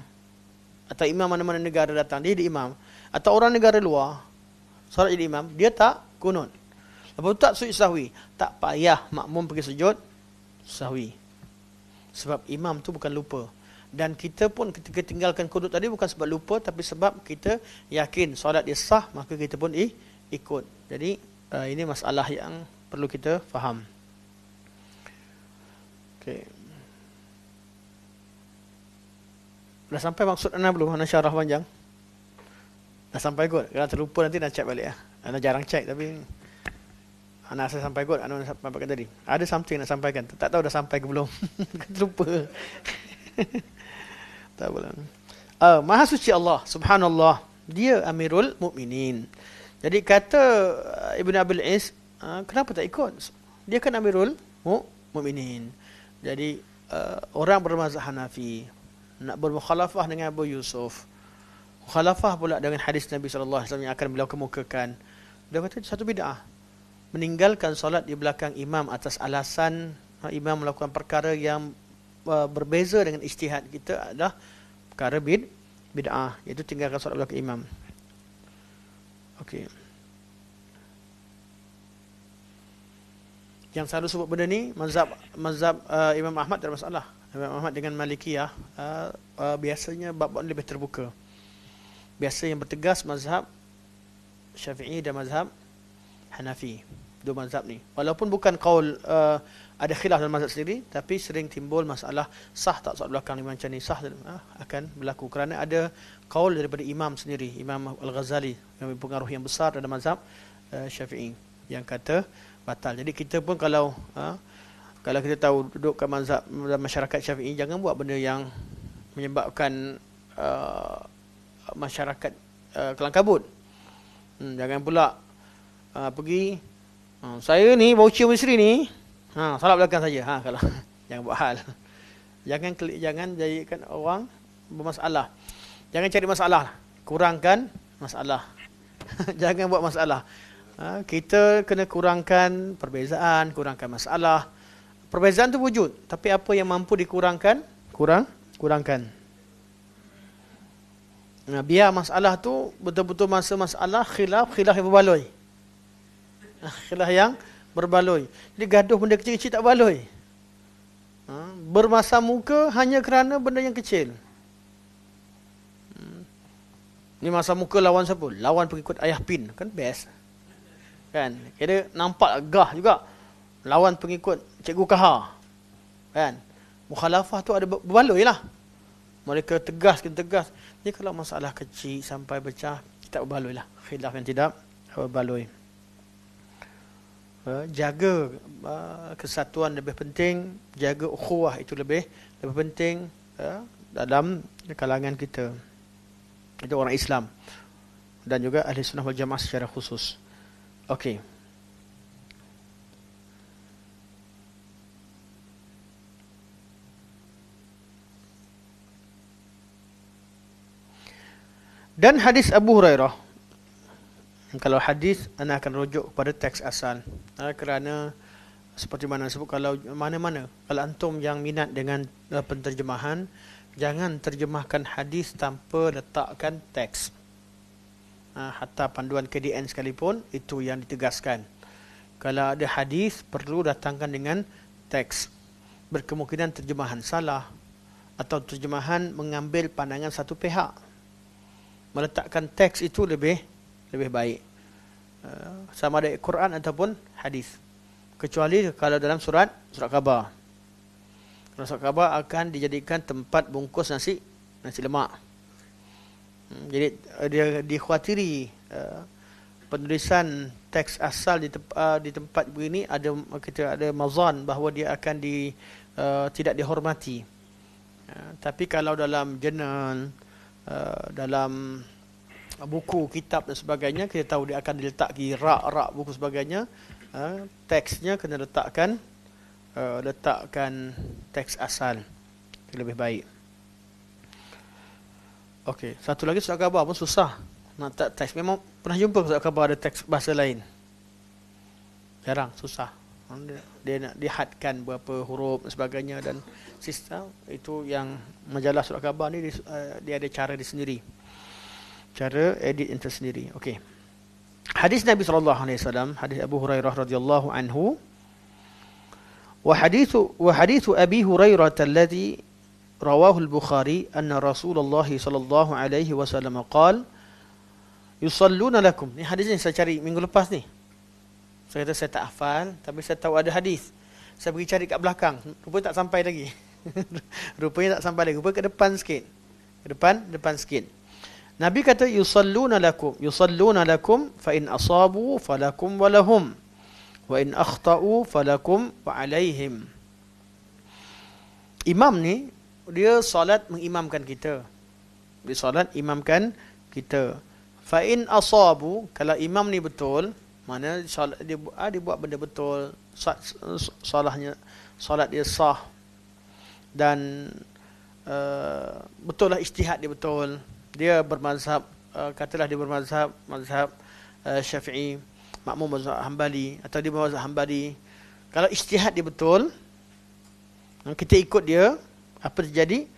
Speaker 1: atau imam mana-mana negara datang, dia jadi imam, atau orang negara luar solat jadi imam, dia tak kunut, lepas tu tak sujud sahwi, tak payah makmum pergi sujud sahwi, sebab imam tu bukan lupa. Dan kita pun ketika tinggalkan kunut tadi bukan sebab lupa, tapi sebab kita yakin solat dia sah, maka kita pun ikut. Jadi ini masalah yang perlu kita faham. Okay. Dah sampai maksud anda belum? Anda syarah panjang? Dah sampai kot? Kalau terlupa nanti nak check balik lah. Anda jarang check, tapi anda rasa sampai kot? Anda sampaikan tadi. Ada something nak sampaikan. Tak tahu dah sampai ke belum. Terlupa. Tak boleh. Maha suci Allah, subhanallah. Dia Amirul Mukminin. Jadi kata Ibn Abil Is, kenapa tak ikut? Dia kan Amirul Mukminin. Jadi orang bermazhab Hanafi nak bermukhalafah dengan Abu Yusuf, mukhalafah pula dengan hadis Nabi SAW yang akan beliau kemukakan. Dia kata satu bid'ah, meninggalkan solat di belakang imam atas alasan imam melakukan perkara yang berbeza dengan ijtihad kita adalah perkara bid'ah, iaitu tinggalkan solat belakang imam. Okey. Yang selalu sebut benda ni mazhab Imam Ahmad tak ada masalah. Imam Ahmad dengan Malikiyah biasanya bab-bab lebih terbuka. Biasa yang bertegas mazhab Syafi'i dan mazhab Hanafi. Dua mazhab ni. Walaupun bukan qaul ada khilaf dalam mazhab sendiri, tapi sering timbul masalah sah tak solat belakang imam macam ni, sah akan berlaku kerana ada qaul daripada imam sendiri, Imam Al-Ghazali yang berpengaruh yang besar dalam mazhab Syafi'i yang kata batal. Jadi kita pun kalau kita tahu duduk kat mazhab masyarakat Syafi'i, jangan buat benda yang menyebabkan masyarakat kelang kabut. Jangan pula pergi saya ni bau cium isteri ni, salat belakang saja. Kalau jangan buat hal. Jangan jadikan orang bermasalah. Jangan cari masalah, kurangkan masalah. Jangan buat masalah. Kita kena kurangkan perbezaan, kurangkan masalah. Perbezaan tu wujud, tapi apa yang mampu dikurangkan, kurangkan. Biar masalah tu betul-betul masalah khilaf yang berbaloi. Khilaf yang berbaloi. Jadi gaduh benda kecil-kecil tak baloi. Bermasa muka hanya kerana benda yang kecil. Ni masa muka lawan siapa? Lawan pengikut ayah pin, kan best. Kan? Kira nampak gah juga. Lawan pengikut Cikgu Kahar. Kan? Mukhalafah tu ada berbaloi lah. Mereka tegas. Jadi kalau masalah kecil sampai pecah, tak berbaloi lah. Khilaf yang tidak berbaloi. Jaga kesatuan lebih penting, jaga ukhuwah itu lebih penting dalam kalangan kita. Itu orang Islam dan juga ahli sunnah wal jamaah secara khusus. Okey. Dan hadis Abu Hurairah, kalau hadis anda akan rujuk kepada teks asal, kerana seperti mana sebut, kalau mana-mana kalau antum yang minat dengan penterjemahan, jangan terjemahkan hadis tanpa letakkan teks. Hatta panduan KDN sekalipun itu yang ditegaskan. Kalau ada hadis perlu datangkan dengan teks. Berkemungkinan terjemahan salah atau terjemahan mengambil pandangan satu pihak. Meletakkan teks itu lebih baik. Sama ada Quran ataupun hadis. Kecuali kalau dalam surat khabar. Kalau surat khabar akan dijadikan tempat bungkus nasi lemak. Jadi dia dikhawatiri penulisan teks asal di tempat begini kita ada mazan bahawa dia akan tidak dihormati. Tapi kalau dalam jurnal, dalam buku, kitab dan sebagainya, kita tahu dia akan diletakkan rak buku sebagainya, teksnya kena letakkan teks asal, lebih baik. Okey, satu lagi surat khabar pun susah nak tak teks. Memang pernah jumpa surat khabar ada teks bahasa lain? Jarang, susah. Dia nak dihadkan berapa huruf dan sebagainya, dan sistem itu yang majalah surat khabar ni dia ada cara dia sendiri. Cara edit itu sendiri. Okey. Hadis Nabi sallallahu alaihi wasallam, hadis Abu Hurairah radhiyallahu anhu. Wa hadithu Abi Hurairah alladhi rawahu al-Bukhari anna Rasulullah sallallahu alaihi wasallam qala yusalluna lakum. Ni hadis ni saya cari minggu lepas ni. Saya kata saya tak hafal, tapi saya tahu ada hadis. Saya pergi cari kat belakang, rupanya tak sampai lagi. Rupanya tak sampai lagi. Rupanya ke depan sikit. Depan sikit. Nabi kata yusalluna lakum fa in asabu falakum wa lahum wa in akhtau falakum wa alaihim. Imam ni dia solat mengimamkan kita. Dia solat imamkan kita. Fa in asabu, kalau imam ni betul, mana dia buat benda betul, solat dia sah, dan betul lah ijtihad dia betul. Dia bermazhab, katalah dia bermazhab Syafi'i, makmum mazhab Hambali, atau dia bermazhab Hambali. Kalau ijtihad dia betul, kita ikut dia, apa terjadi?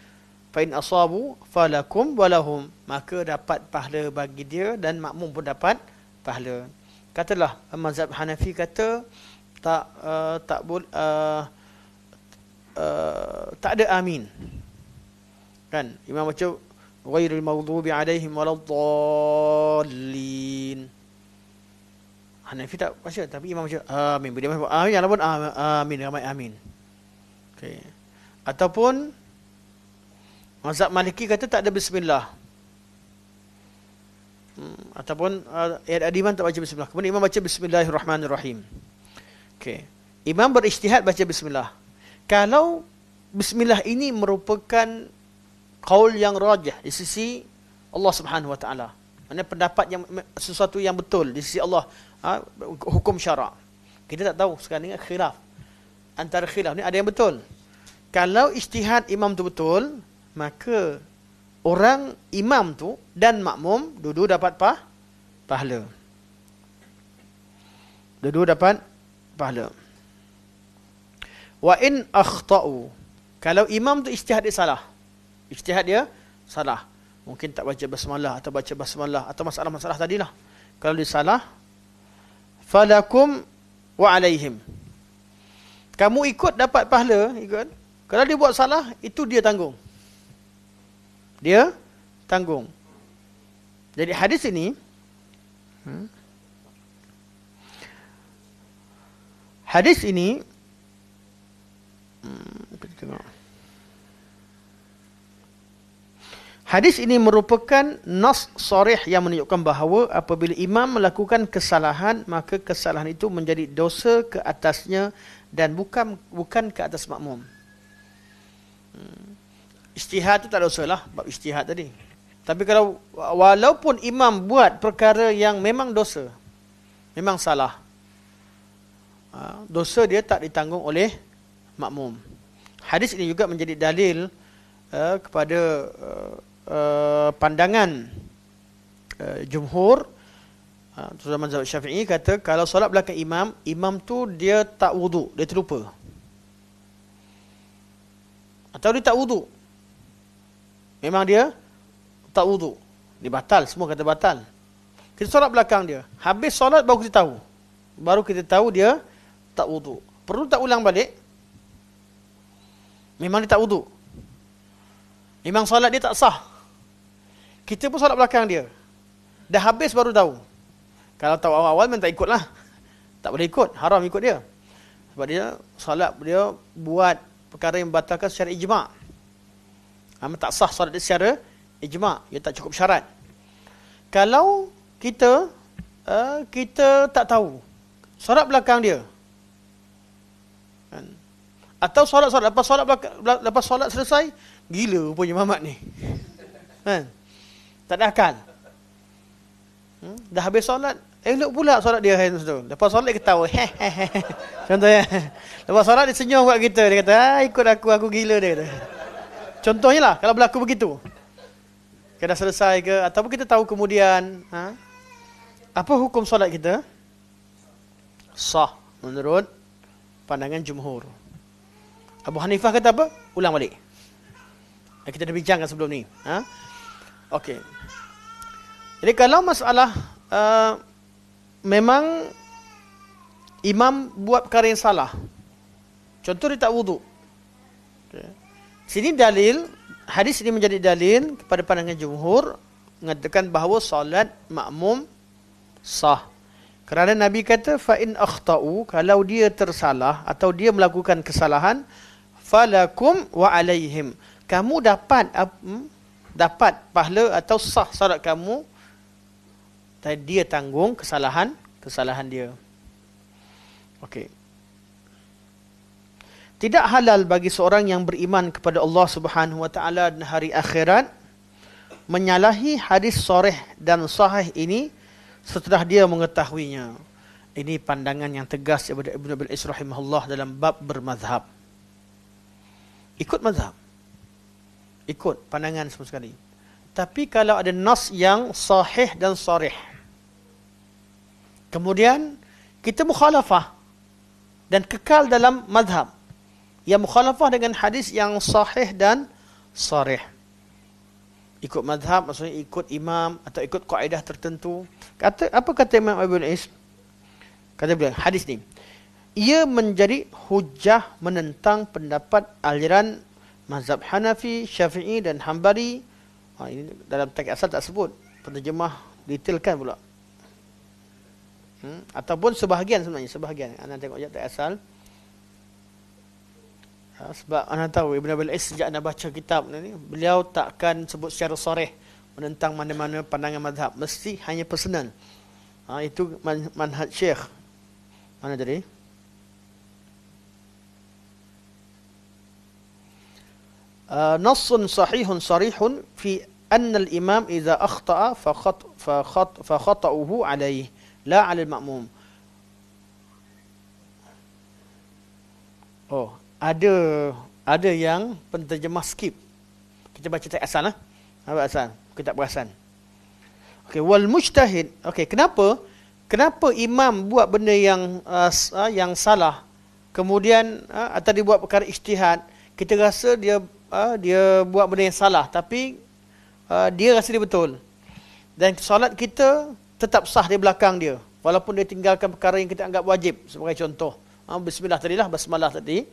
Speaker 1: Fa in asabu falakum walahum, maka dapat pahala bagi dia dan makmum pun dapat pahala. Katalah mazhab Hanafi kata tak ada amin. Kan? Imam baca ghairil maghdubi alaihim waladdallin. Hanafi tak baca, tapi imam baca amin. Dia baca amin, yang lain amin, ramai amin. Okey. Ataupun mazhab Maliki kata tak ada bismillah. Ataupun imam tak baca bismillah. Kemudian imam baca bismillahirrahmanirrahim. Okey. Imam berijtihad baca bismillah. Kalau bismillah ini merupakan qaul yang rajih di sisi Allah Subhanahu wa taala, maknanya pendapat yang sesuatu yang betul di sisi Allah, hukum syarak. Kita tak tahu sekarang ni khilaf. Antara khilaf ni ada yang betul. Kalau ijtihad imam tu betul, maka orang imam tu dan makmum dua-dua dapat pahala. Dua-dua dapat pahala. Wa in akhtau, kalau imam tu ijtihad dia salah. Ijtihad dia salah. Mungkin tak baca basmalah atau baca basmalah atau masalah-masalah tadilah. Kalau dia salah, falakum wa alaihim. Kamu ikut dapat pahala, ikut. Kalau dia buat salah, itu dia tanggung. Dia tanggung. Jadi hadis ini Hadis ini kita tengok. Hadis ini merupakan nas sharih yang menunjukkan bahawa apabila imam melakukan kesalahan, maka kesalahan itu menjadi dosa ke atasnya dan bukan ke atas makmum. Ijtihad itu tak dosa lah, bab ijtihad tadi. Tapi kalau walaupun imam buat perkara yang memang dosa, memang salah, dosa dia tak ditanggung oleh makmum. Hadis ini juga menjadi dalil kepada pandangan jumhur, terutama mazhab Syafi'i, kata kalau solat belakang imam tu dia tak wuduk, dia terlupa. Atau dia tak wuduk. Memang dia tak wuduk. Dia batal, semua kata batal. Kita solat belakang dia. Habis solat baru kita tahu. Baru kita tahu dia tak wuduk. Perlu tak ulang balik? Memang dia tak wuduk. Memang solat dia tak sah. Kita pun solat belakang dia. Dah habis baru tahu. Kalau tahu awal-awal memang tak ikut lah. Tak boleh ikut. Haram ikut dia. Sebab dia solat dia buat perkara yang membatalkan secara ijma'. Tak sah solat dia secara ijma'. Dia tak cukup syarat. Kalau kita tak tahu solat belakang dia. Atau solat lepas solat selesai, gila rupanya Muhammad ni. Tak ada akal. Dah habis solat, elok pula solat dia hari tu. Lepas solat dia ketawa. Contohnya. Lepas solat dia senyum kat kita. Dia kata, ikut aku gila, dia kata. Contohnya lah, kalau berlaku begitu. Kita dah selesai ke, ataupun kita tahu kemudian, apa hukum solat kita? Sah, menurut pandangan jumhur. Abu Hanifah kata apa? Ulang balik. Kita dah bincangkan sebelum ni. Okey. Jadi kalau masalah memang imam buat perkara yang salah. Contoh dia tak wuduk. Okay. Sini dalil, hadis ini menjadi dalil kepada pandangan jumhur mengatakan bahawa solat makmum sah. Kerana Nabi kata fa in akhtau, kalau dia tersalah atau dia melakukan kesalahan, falakum wa alaihim. Kamu dapat pahala atau sah solat kamu, dan dia tanggung kesalahan dia. Okey. Tidak halal bagi seorang yang beriman kepada Allah Subhanahu wa taala dan hari akhirat menyalahi hadis sharih dan sahih ini setelah dia mengetahuinya. Ini pandangan yang tegas daripada Ibn Abil Is rahimahullah dalam bab bermazhab. Ikut mazhab. Ikut pandangan semua sekali. Tapi kalau ada nas yang sahih dan sharih, kemudian kita mukhalafah dan kekal dalam mazhab yang mukhalafah dengan hadis yang sahih dan sharih. Ikut mazhab maksudnya ikut imam atau ikut kaedah tertentu. Apa kata Imam Ibn Is? Kata beliau, hadis ni, ia menjadi hujah menentang pendapat aliran mazhab Hanafi, Syafi'i dan Hanbali. Ini dalam teks asal tak sebut, penterjemah detailkan pula. Ataupun sebahagian sebenarnya, sebahagian. Anda tengok je teks asal. Sebab anda tahu Ibn Abil Is sejak anda baca kitab ni, beliau takkan sebut secara sharih menentang mana-mana pandangan mazhab. Mesti hanya personal. Itu manhaj syekh. Mana tadi? Nassun sahihun sarihun fi anna al-imam idza akhta'a fa khata'uhu alayhi la 'ala al-ma'mum. Oh, ada yang penterjemah skip. Kita baca teks asal lah. Apa asal? Kitab perasan. Okey, wal mujtahid. Okey, kenapa imam buat benda yang salah, kemudian atau dia buat perkara ijtihad, kita rasa dia buat benda yang salah, tapi dia rasa dia betul. Dan solat kita tetap sah di belakang dia, walaupun dia tinggalkan perkara yang kita anggap wajib. Sebagai contoh, bismillah tadilah, basmalah tadi.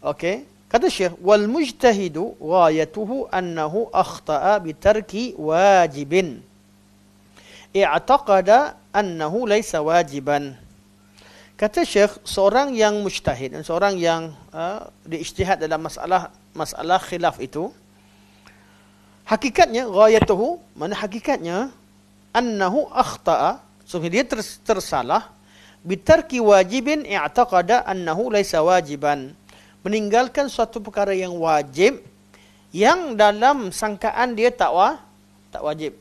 Speaker 1: Okey, kata Syekh, wal mujtahidu ghayatuhu annahu akhta'a bi tarki wajibin. I'taqada annahu laysa wajiban. Kata Syekh, seorang yang mujtahid, seorang yang diijtihad dalam masalah khilaf itu, hakikatnya, ghayatuhu, mana hakikatnya, annahu akhta'a, dia tersalah, bitarki wajibin i'taqada annahu laisa wajiban. Meninggalkan suatu perkara yang wajib, yang dalam sangkaan dia tak wajib.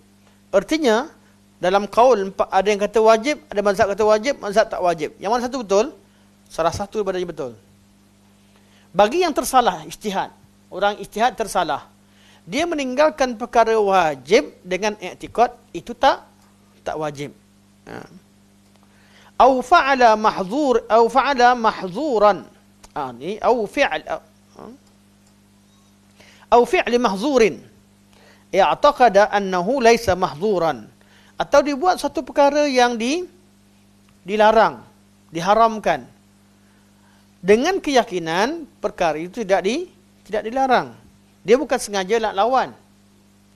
Speaker 1: Artinya, dalam kaul ada yang kata wajib, ada mazhab kata wajib, mazhab tak wajib. Yang mana satu betul? Salah satu daripadanya betul. Bagi yang tersalah ijtihad, orang ijtihad tersalah, dia meninggalkan perkara wajib dengan i'tiqad itu tak wajib. Au fa'ala mahzuran. Ni au fi'li mahzurin. I'taqada annahu laisa mahzuran. Atau dibuat satu perkara yang dilarang, diharamkan. Dengan keyakinan perkara itu tidak dilarang. Dia bukan sengaja nak lawan.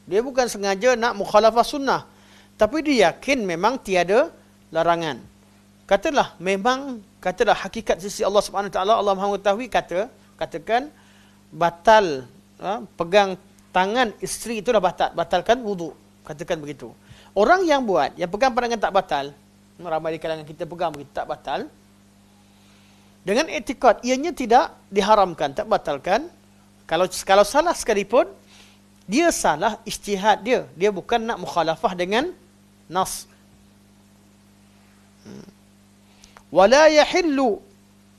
Speaker 1: Dia bukan sengaja nak mukhalafah sunnah. Tapi dia yakin memang tiada larangan. Katalah hakikat sisi Allah Subhanahu Wa Taala, Allah Maha mengetahui, katakan batal pegang tangan isteri itu dah batalkan wudu. Katakan begitu. Orang yang pegang pandangan tak batal, ramai di kalangan kita pegang begitu, tak batal, dengan etikad, ianya tidak diharamkan, tak batalkan. Kalau salah sekalipun, dia salah ijtihad dia. Dia bukan nak mukhalafah dengan nas. Wala yahillu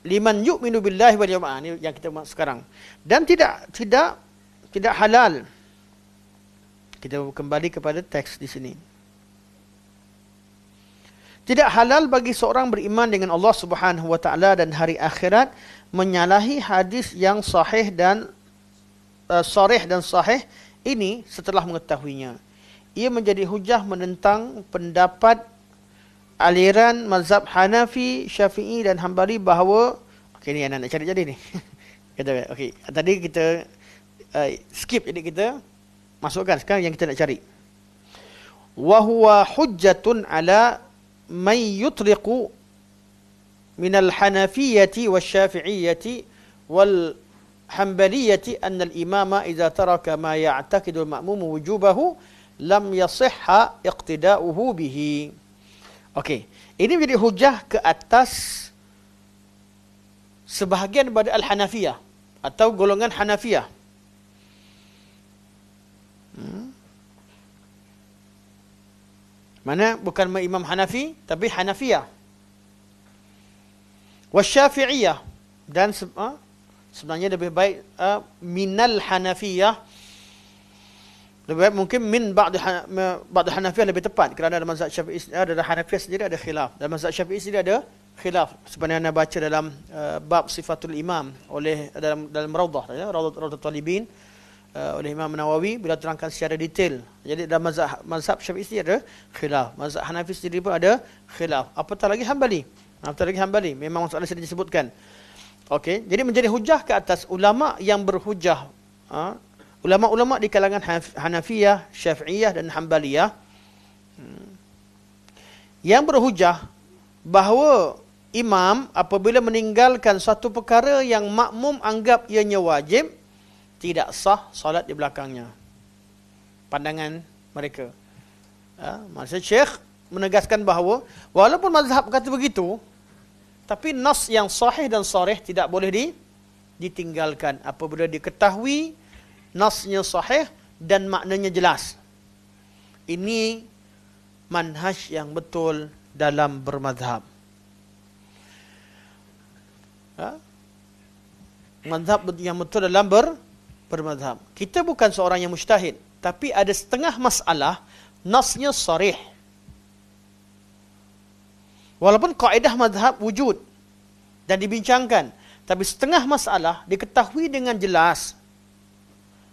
Speaker 1: liman yu'minu billahi wal yawmil akhir, yang kita maksud sekarang. Dan tidak halal. Kita kembali kepada teks di sini. Tidak halal bagi seorang beriman dengan Allah Subhanahu Wa Taala dan hari akhirat menyalahi hadis yang sahih dan sahih ini setelah mengetahuinya. Ia menjadi hujah menentang pendapat aliran mazhab Hanafi, Syafi'i dan Hambali bahawa ni anak nak cari jadi ni. Okey, tadi kita skip, jadi kita masukkan sekarang yang kita nak cari. Wa huwa hujjatun ala man yutliqu min al-hanafiyyati wash-syafi'iyyati wal-hanbaliyyati anna al-imama idza taraka ma ya'taqidu al-ma'mum wujubahu lam yasihha iqtida'uhu bihi. Okey, ini menjadi hujah ke atas sebahagian daripada al-Hanafiyah atau golongan Hanafiyah. Mana bukan Imam Hanafi, tapi Hanafiyah. Wasyafi'iyah. Dan sebenarnya lebih baik minal Hanafiyah. Lebih baik mungkin min ba'd Hanafiyah lebih tepat. Kerana dalam mazhab Syafi'i, dalam Hanafiyah sendiri ada khilaf. Dalam mazhab Syafi'i sendiri ada khilaf. Sebenarnya anda baca dalam bab sifatul imam oleh dalam Rawdah, Rawdah Talibin, oleh Imam Nawawi, bila terangkan secara detail. Jadi dalam mazhab Syafi'i sendiri ada khilaf. Mazhab Hanafi sendiri pun ada khilaf. Apatah lagi Hambali. Memang masalah sudah disebutkan. Okey, jadi menjadi hujah ke atas ulama yang berhujah. Ulama-ulama di kalangan Hanafiyah, Syafi'iyah dan Hambaliyah yang berhujah bahawa imam apabila meninggalkan satu perkara yang makmum anggap ianya wajib, tidak sah solat di belakangnya. Pandangan mereka. Maksud Syekh menegaskan bahawa walaupun mazhab kata begitu, tapi nas yang sahih dan sharih tidak boleh ditinggalkan apabila diketahui nasnya sahih dan maknanya jelas. Ini manhaj yang betul dalam bermazhab. Mazhab yang betul dalam bermazhab. Kita bukan seorang yang mujtahid, tapi ada setengah masalah nasnya sharih. Walaupun kaedah mazhab wujud dan dibincangkan, tapi setengah masalah diketahui dengan jelas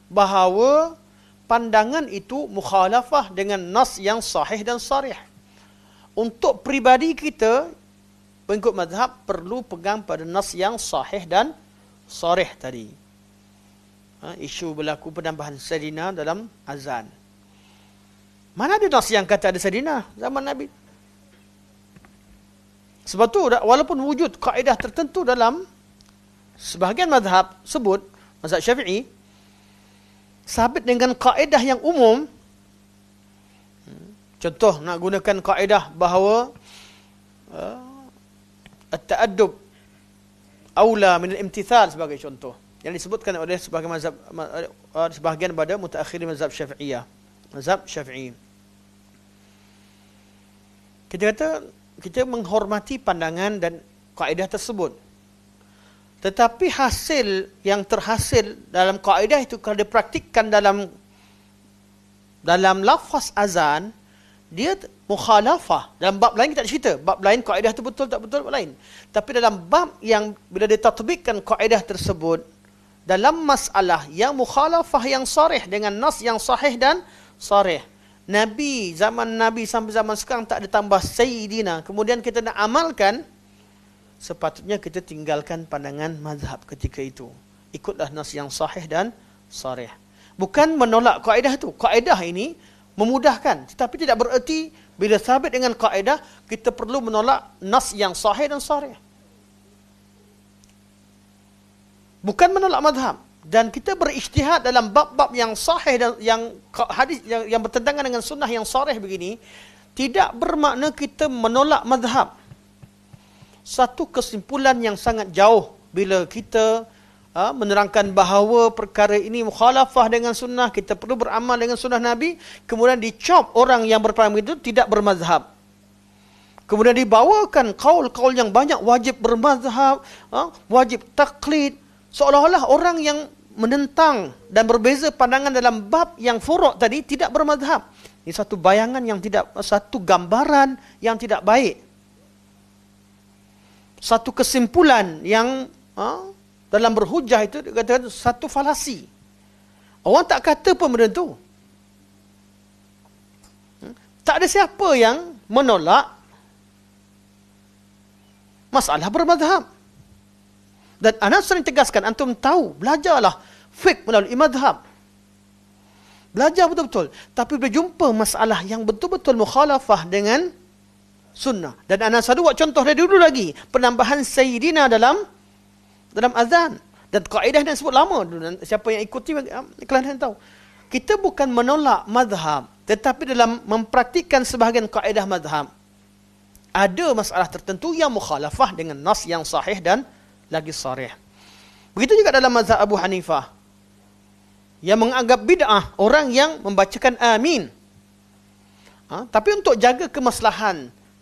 Speaker 1: bahawa pandangan itu mukhalafah dengan nas yang sahih dan sharih. Untuk pribadi kita pengikut mazhab perlu pegang pada nas yang sahih dan sharih tadi. Isu berlaku penambahan sayyidina dalam azan. Mana ada nas yang kata ada sayyidina zaman Nabi? Sebab tu walaupun wujud kaedah tertentu dalam sebahagian mazhab sebut, mazhab Syafi'i, sabit dengan kaedah yang umum. Contoh, nak gunakan kaedah bahawa at-ta'addub aula min al-imtithal sebagai contoh, yang disebutkan oleh sebahagian mazhab, sebahagian pada mutaakhirin mazhab Syafi'iyah, mazhab Syafi'i. Kita kata kita menghormati pandangan dan kaedah tersebut. Tetapi hasil yang terhasil dalam kaedah itu kalau dipraktikkan dalam lafaz azan, dia mukhalafah. Dalam bab lain kita tak cerita. Bab lain kaedah itu betul tak betul, bab lain. Tapi dalam bab yang bila ditatbikkan kaedah tersebut, dalam masalah yang mukhalafah yang sarih dengan nas yang sahih dan sarih. Nabi, zaman Nabi sampai zaman sekarang tak ada tambah Sayyidina. Kemudian kita nak amalkan, sepatutnya kita tinggalkan pandangan mazhab ketika itu. Ikutlah nas yang sahih dan sarih. Bukan menolak kaedah itu. Kaedah ini memudahkan. Tetapi tidak bererti bila sabit dengan kaedah, kita perlu menolak nas yang sahih dan sarih. Bukan menolak mazhab. Dan kita berijtihad dalam bab-bab yang sahih dan yang hadis yang bertentangan dengan sunnah yang sarih begini, tidak bermakna kita menolak mazhab. Satu kesimpulan yang sangat jauh bila kita menerangkan bahawa perkara ini mukhalafah dengan sunnah, kita perlu beramal dengan sunnah Nabi, kemudian dicop orang yang berpandangan itu tidak bermazhab. Kemudian dibawakan kaul-kaul yang banyak wajib bermazhab, wajib taklid, seolah-olah orang yang menentang dan berbeza pandangan dalam bab yang furuk tadi tidak bermazhab. Ini satu bayangan yang tidak, satu gambaran yang tidak baik. Satu kesimpulan yang dalam berhujah itu dikatakan satu falasi. Orang tak kata pun benda tu. Tak ada siapa yang menolak masalah bermazhab. Dan anak sering tegaskan, antum tahu, belajarlah fiqh melalui mazhab. Belajar betul-betul. Tapi bila jumpa masalah yang betul-betul mukhalafah dengan sunnah. Dan anak selalu buat contoh dari dulu lagi. Penambahan Sayyidina dalam azan. Dan kaedah yang sebut lama. Siapa yang ikuti, kalian tahu. Kita bukan menolak mazhab. Tetapi dalam mempraktikkan sebahagian kaedah mazhab, ada masalah tertentu yang mukhalafah dengan nas yang sahih dan lagi sarih. Begitu juga dalam mazhab Abu Hanifah, yang menganggap bid'ah orang yang membacakan amin. Tapi untuk jaga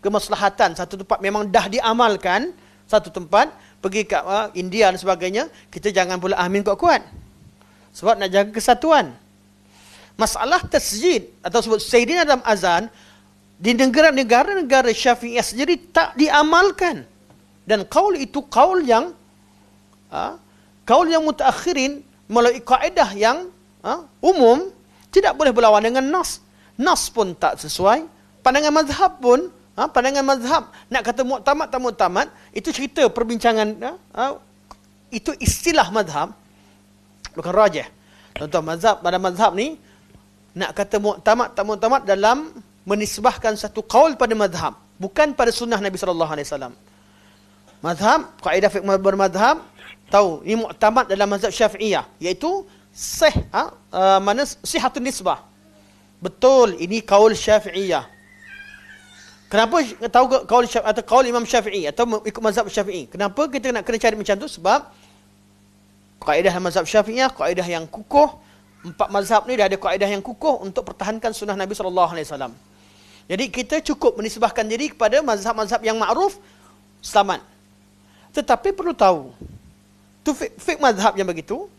Speaker 1: kemaslahatan satu tempat memang dah diamalkan, satu tempat pergi ke India dan sebagainya, kita jangan pula amin kuat-kuat. Sebab nak jaga kesatuan. Masalah tasjid atau sebut Sayyidina dalam azan, di negara-negara Syafi'iyah sendiri tak diamalkan. Dan kaul itu kaul yang mutaakhirin melalui kaedah yang umum, tidak boleh berlawan dengan nas. Nas pun tak sesuai. Pandangan mazhab pun, pandangan mazhab nak kata muktamad tak muktamad, itu cerita perbincangan, itu istilah mazhab, bukan rajih. Contoh mazhab, pada mazhab ni nak kata muktamad tak muktamad dalam menisbahkan satu kaul pada mazhab, bukan pada sunnah Nabi SAW. Mazhab, kaedah fiqh bermazhab, tahu, ini muktamad dalam mazhab Syafi'iyah, iaitu sihatun nisbah. Betul, ini kaul Syafi'iyah. Kenapa tahu kaul Syafi'i atau kaul Imam Syafi'i atau ikut mazhab Syafi'i? Kenapa kita nak kena cari macam tu? Sebab kaedah mazhab Syafi'iyah, kaedah yang kukuh. 4 mazhab ni dah ada kaedah yang kukuh untuk pertahankan sunnah Nabi SAW. Jadi kita cukup menisbahkan diri kepada mazhab-mazhab yang ma'ruf, selamat. Tetapi perlu tahu, tu fiqh mazhab yang begitu,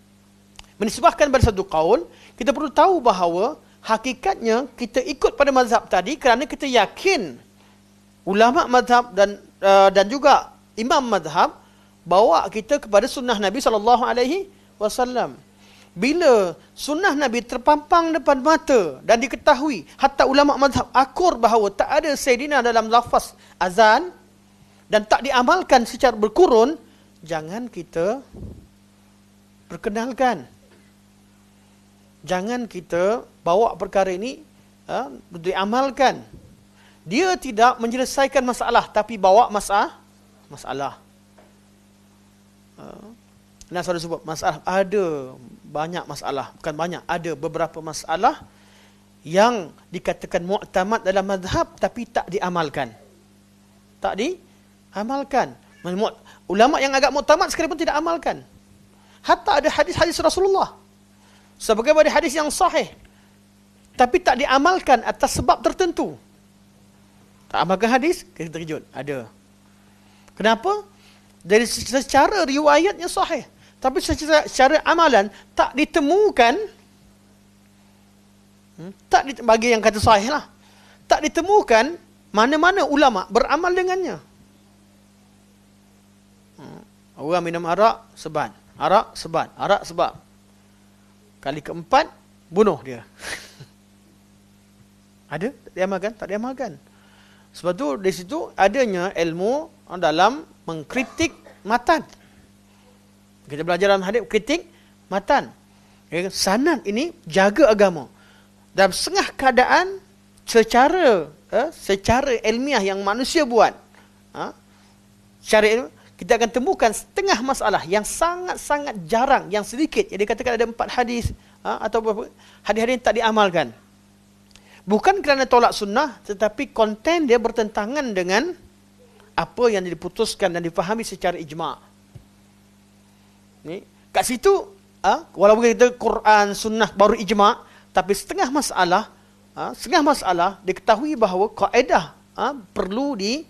Speaker 1: menisbahkan pada satu kaul, kita perlu tahu bahawa hakikatnya kita ikut pada mazhab tadi kerana kita yakin ulama mazhab dan juga imam mazhab bawa kita kepada sunnah Nabi SAW. Bila sunnah Nabi terpampang depan mata dan diketahui, hatta ulama mazhab akur bahawa tak ada Sayyidina dalam lafaz azan dan tak diamalkan secara berkurun, jangan kita perkenalkan. Jangan kita bawa perkara ini diamalkan. Dia tidak menyelesaikan masalah, tapi bawa masalah. Nah, saya sebut masalah, ada banyak masalah, bukan banyak, ada beberapa masalah yang dikatakan mu'tamad dalam mazhab tapi tak diamalkan. Tak diamalkan. Ulama yang agak mu'tamad sekalipun tidak amalkan. Hatta ada hadis-hadis Rasulullah sebagai hadis yang sahih, tapi tak diamalkan atas sebab tertentu. Tak amalkan hadis, kita terkejut. Ada. Kenapa? Dari secara riwayatnya sahih, tapi secara amalan tak ditemukan. Bagi yang kata sahih lah, tak ditemukan mana-mana ulama beramal dengannya. Orang minum arak, sebat. Arak sebab. Kali keempat, bunuh dia. Ada? Tak diamalkan? Tak diamalkan. Sebab tu, di situ adanya ilmu dalam mengkritik matan. Kita belajar dalam hadis kritik matan. Sanad ini jaga agama. Dalam setengah keadaan secara ilmiah yang manusia buat, secara ilmiah, kita akan temukan setengah masalah yang sangat-sangat jarang, yang sedikit, yang dikatakan ada 4 hadis atau hadis-hadis yang tak diamalkan. Bukan kerana tolak sunnah, tetapi konten dia bertentangan dengan apa yang diputuskan dan difahami secara ijma'. Ni, kat situ, walaupun kita Quran, sunnah baru ijma', tapi setengah masalah diketahui bahawa kaedah perlu dia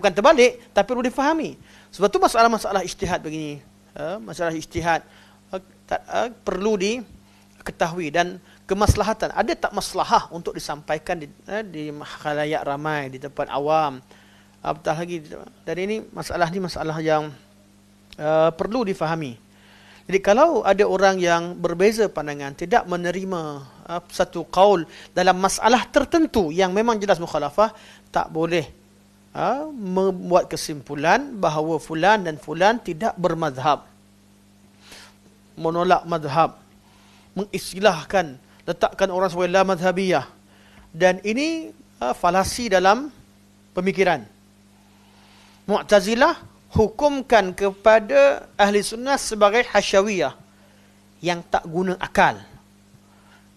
Speaker 1: bukan terbalik, tapi perlu difahami. Sebab tu masalah-masalah ijtihad begini, masalah ijtihad perlu diketahui, dan kemaslahatan. Ada tak maslahah untuk disampaikan di khalayak ramai, di tempat awam. Apatah lagi. Dan ini masalah yang perlu difahami. Jadi kalau ada orang yang berbeza pandangan, tidak menerima satu qaul dalam masalah tertentu yang memang jelas mukhalafah, tak boleh membuat kesimpulan bahawa fulan dan fulan tidak bermazhab. Menolak mazhab. Mengistilahkan, letakkan orang sebagai la mazhabiyah. Dan ini falasi dalam pemikiran. Mu'tazilah hukumkan kepada ahli sunnah sebagai hasyawiyah, yang tak guna akal.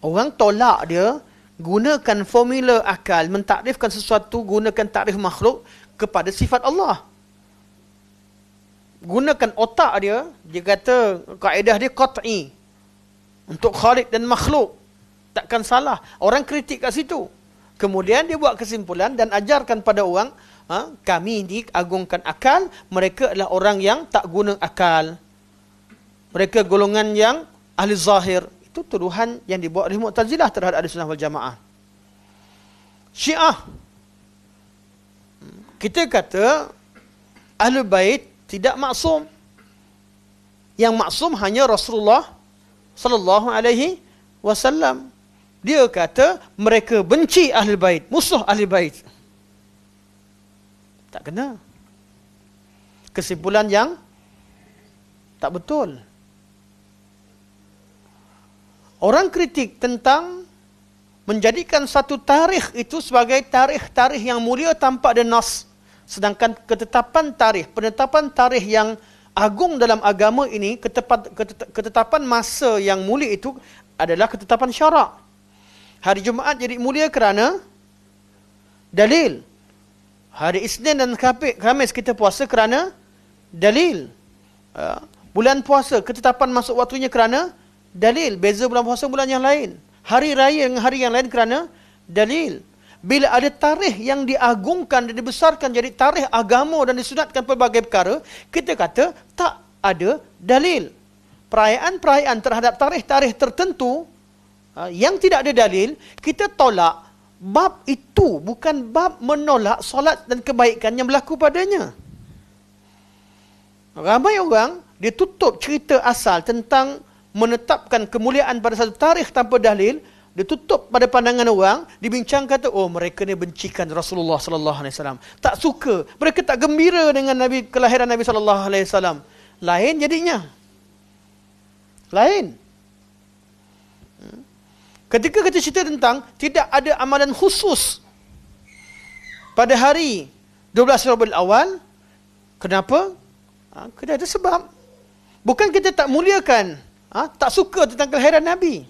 Speaker 1: Orang tolak dia, gunakan formula akal, mentakrifkan sesuatu, gunakan takrif makhluk kepada sifat Allah. Gunakan otak dia kata kaedah dia qat'i untuk khaliq dan makhluk. Takkan salah. Orang kritik kat situ. Kemudian dia buat kesimpulan dan ajarkan pada orang, kami diagungkan akal, mereka adalah orang yang tak guna akal. Mereka golongan yang ahli zahir. Itu tuduhan yang dibuat oleh Mu'tazilah terhadap Ahli Sunnah wal Jamaah. Syiah, kita kata Ahlul Bait tidak maksum. Yang maksum hanya Rasulullah sallallahu alaihi wasallam. Dia kata mereka benci Ahlul Bait, musuh Ahlul Bait. Tak kena. Kesimpulan yang tak betul. Orang kritik tentang menjadikan satu tarikh itu sebagai tarikh yang mulia tanpa ada nas. Sedangkan penetapan tarikh yang agung dalam agama ini, ketetapan masa yang mulia itu adalah ketetapan syarak. Hari Jumaat jadi mulia kerana dalil. Hari Isnin dan Khamis kita puasa kerana dalil. Bulan puasa, ketetapan masuk waktunya kerana dalil. Beza bulan puasa bulan yang lain. Hari raya dengan hari yang lain kerana dalil. Bila ada tarikh yang diagungkan dan dibesarkan jadi tarikh agama dan disunatkan pelbagai perkara, kita kata tak ada dalil. Perayaan-perayaan terhadap tarikh-tarikh tertentu yang tidak ada dalil, kita tolak. Bab itu bukan bab menolak solat dan kebaikan yang berlaku padanya. Ramai orang, dia tutup cerita asal tentang menetapkan kemuliaan pada satu tarikh tanpa dalil. Dia tutup pada pandangan orang, dibincang kata, oh mereka ni bencikan Rasulullah sallallahu alaihi wasallam. Tak suka, mereka tak gembira dengan kelahiran Nabi sallallahu alaihi wasallam. Lain jadinya. Lain. Ketika kita cerita tentang tidak ada amalan khusus pada hari 12 Rabiul Awal, kenapa? Kena ada sebab. Bukan kita tak muliakan, tak suka tentang kelahiran Nabi.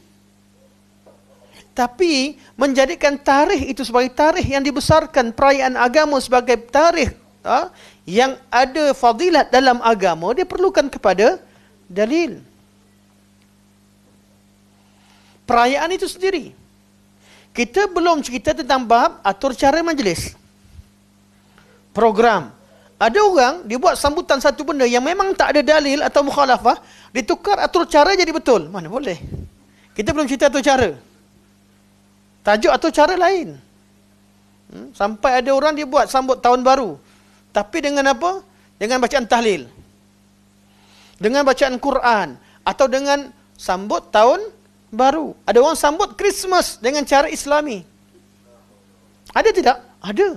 Speaker 1: Tapi menjadikan tarikh itu sebagai tarikh yang dibesarkan, perayaan agama sebagai tarikh yang ada fadilat dalam agama, dia perlukan kepada dalil. Perayaan itu sendiri. Kita belum cerita tentang bab atur cara majlis. Program. Ada orang, dia buat sambutan satu benda yang memang tak ada dalil atau mukhalafah, ditukar atur cara jadi betul. Mana boleh. Kita belum cerita atur cara. Tajuk atur cara lain. Sampai ada orang dia buat sambut tahun baru. Tapi dengan apa? Dengan bacaan tahlil. Dengan bacaan Quran. Atau dengan sambut tahun baru. Ada orang sambut Christmas dengan cara Islami. Ada tidak? Ada.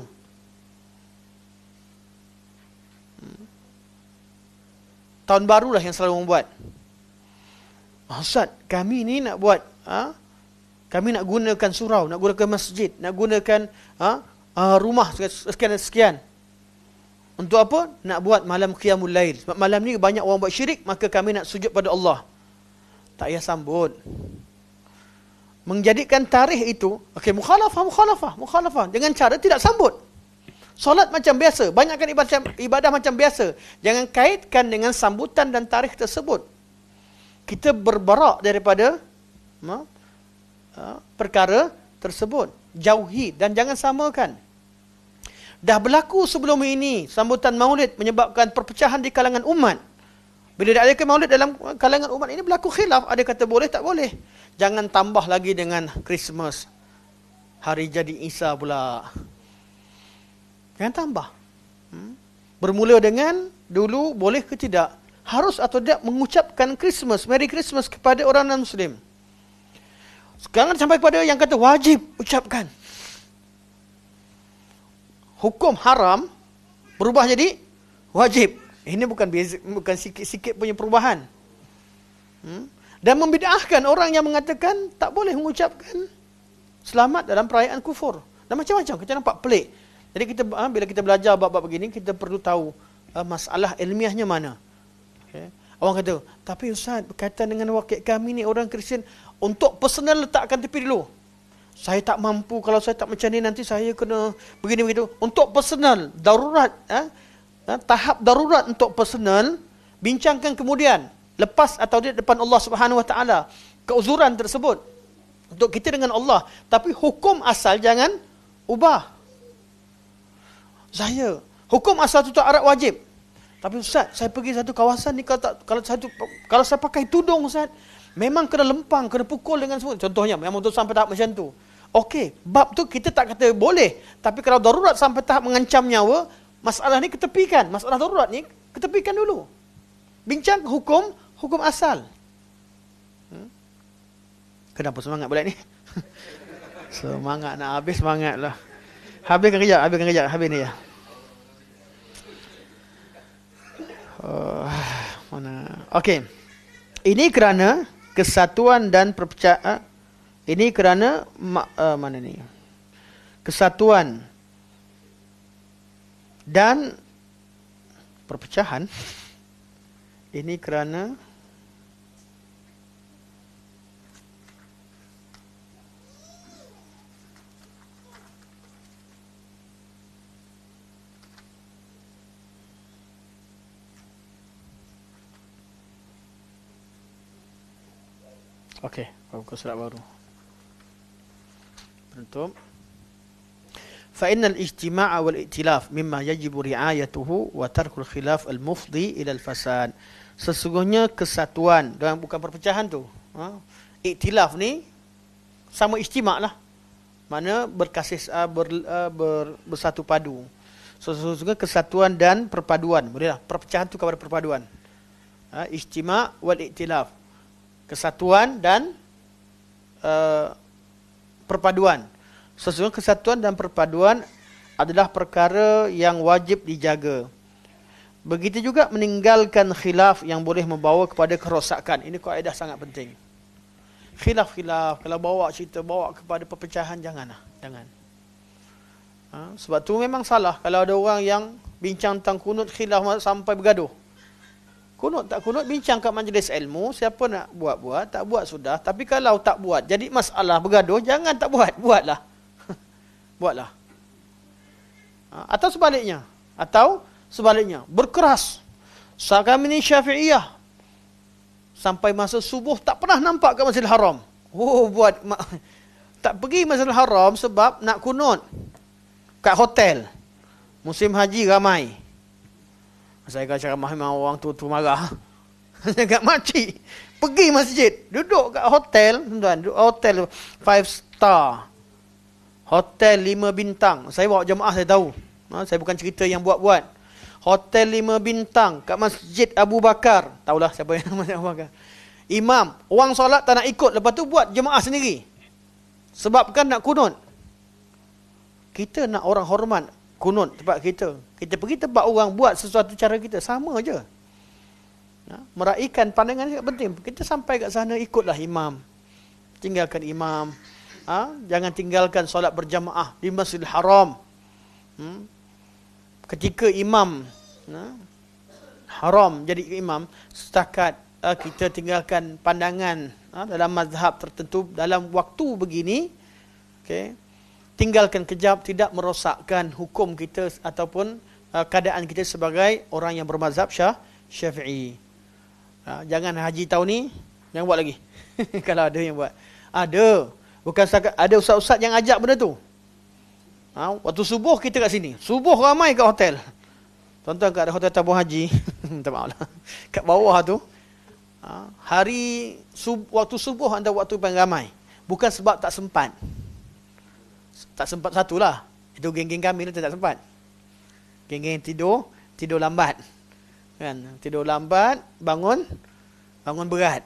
Speaker 1: Tahun barulah yang selalu membuat. Ustaz, kami ni nak buat, kami nak gunakan surau, nak gunakan masjid, nak gunakan rumah sekian-sekian. Untuk apa? Nak buat malam qiyamul lail. Sebab malam ni banyak orang buat syirik, maka kami nak sujud pada Allah. Tak payah sambut. Menjadikan tarikh itu, mukhalafah. Dengan cara tidak sambut. Solat macam biasa, banyakkan ibadah macam biasa. Jangan kaitkan dengan sambutan dan tarikh tersebut. Kita berbarak daripada perkara tersebut. Jauhi dan jangan samakan. Dah berlaku sebelum ini sambutan maulid menyebabkan perpecahan di kalangan umat. Bila diadakan maulid dalam kalangan umat ini berlaku khilaf. Ada kata boleh, tak boleh. Jangan tambah lagi dengan Christmas. Hari jadi Isa pula. Jangan tambah. Bermula dengan dulu boleh ke tidak? Harus atau tidak mengucapkan Christmas, Merry Christmas kepada orang non-Muslim. Sekarang sampai kepada yang kata wajib ucapkan. Hukum haram berubah jadi wajib. Ini bukan sikit-sikit punya perubahan. Dan membid'ahkan orang yang mengatakan tak boleh mengucapkan selamat dalam perayaan kufur. Dan macam-macam kita nampak pelik. Jadi kita bila kita belajar bab-bab begini, kita perlu tahu masalah ilmiahnya mana. Okay. Orang kata, tapi Ustaz, berkaitan dengan wakil kami ni orang Kristian, untuk personal letakkan tepi dulu. Saya tak mampu, kalau saya tak macam ni nanti saya kena begini begitu. Untuk personal, darurat, tahap darurat untuk personal, bincangkan kemudian, lepas atau di depan Allah Subhanahu Wa Taala, keuzuran tersebut untuk kita dengan Allah. Tapi hukum asal jangan ubah. Saya, hukum asal tutup aurat wajib. Tapi Ustaz, saya pergi satu kawasan ni, kalau saya pakai tudung Ustaz, memang kena lempang, kena pukul dengan semua. Contohnya, memang tu sampai tahap macam tu. Okey, bab tu kita tak kata boleh. Tapi kalau darurat sampai tahap mengancam nyawa, masalah ni ketepikan. Masalah darurat ni ketepikan dulu. Bincang hukum asal. Kenapa semangat bulan ni? Semangat nak habis, semangat lah. Habiskan kejap ni ya. Mana? Okey. Ini kerana kesatuan dan perpecahan. Ini kerana mana ni? Kesatuan dan perpecahan. Ini kerana okey, buka surat baru. Penutup. Fa innal ijtima'a wal i'tilaf mimma yajibu ri'ayatuhu wa tarkul khilaf al mufdi ila al fasad. Sesungguhnya kesatuan dan bukan perpecahan tu. I'tilaf ni sama ijtima' lah. Mana bersatu padu. Sesungguhnya kesatuan dan perpaduan. Bolehlah perpecahan tu kepada perpaduan. Ijtima' wal i'tilaf. Kesatuan dan perpaduan. Sesungguhnya kesatuan dan perpaduan adalah perkara yang wajib dijaga. Begitu juga meninggalkan khilaf yang boleh membawa kepada kerosakan. Ini kaedah sangat penting. khilaf-khilaf. Kalau bawa cerita, bawa kepada perpecahan, janganlah. Jangan. Sebab tu memang salah. Kalau ada orang yang bincang tentang kunut khilaf sampai bergaduh. Kunut tak kunut, bincang kat majlis ilmu. Siapa nak buat-buat, tak buat sudah. Tapi kalau tak buat, jadi masalah bergaduh, jangan tak buat. Buatlah. Buatlah. Atau sebaliknya. Berkeras. Kami ni Syafi'iyah. Sampai masa subuh tak pernah nampak kat Masjidil Haram. Tak pergi Masjidil Haram sebab nak kunut kat hotel. Musim haji ramai. Saya kata ceramah memang orang tu marah. Agak makcik. Pergi masjid. Duduk kat hotel. Tuan, duduk hotel 5 star. Hotel 5 bintang. Saya bawa jemaah, saya tahu. Saya bukan cerita yang buat-buat. Hotel 5 bintang kat Masjid Abu Bakar. Tahulah siapa yang Masjid Abu Bakar. Imam. Orang solat tak nak ikut. Lepas tu buat jemaah sendiri. Sebab kan nak kunut. Kita nak orang hormat kunut tempat kita. Kita pergi tempat orang buat sesuatu cara kita. Sama je. Meraihkan pandangan juga penting. Kita sampai kat sana, ikutlah imam. Tinggalkan imam. Jangan tinggalkan solat berjamaah di Masjidil Haram. Ketika imam haram jadi imam, setakat kita tinggalkan pandangan dalam mazhab tertentu dalam waktu begini, okay, tinggalkan kejap, tidak merosakkan hukum kita ataupun keadaan kita sebagai orang yang bermazhab Syafi'i. Jangan haji tahun ni, jangan buat lagi. Kalau ada yang buat. Ada. Bukan setakat, ada ustaz-ustaz yang ajak benda tu. Waktu subuh kita kat sini. Subuh ramai kat hotel. Tuan-tuan kat hotel tabung haji. Minta maaf lah. Kat bawah tu. Waktu subuh antara waktu paling ramai. Bukan sebab tak sempat. Tak sempat satulah. Itu geng-geng kami tu tak sempat. Geng-geng tidur lambat. Kan? Tidur lambat, bangun berat.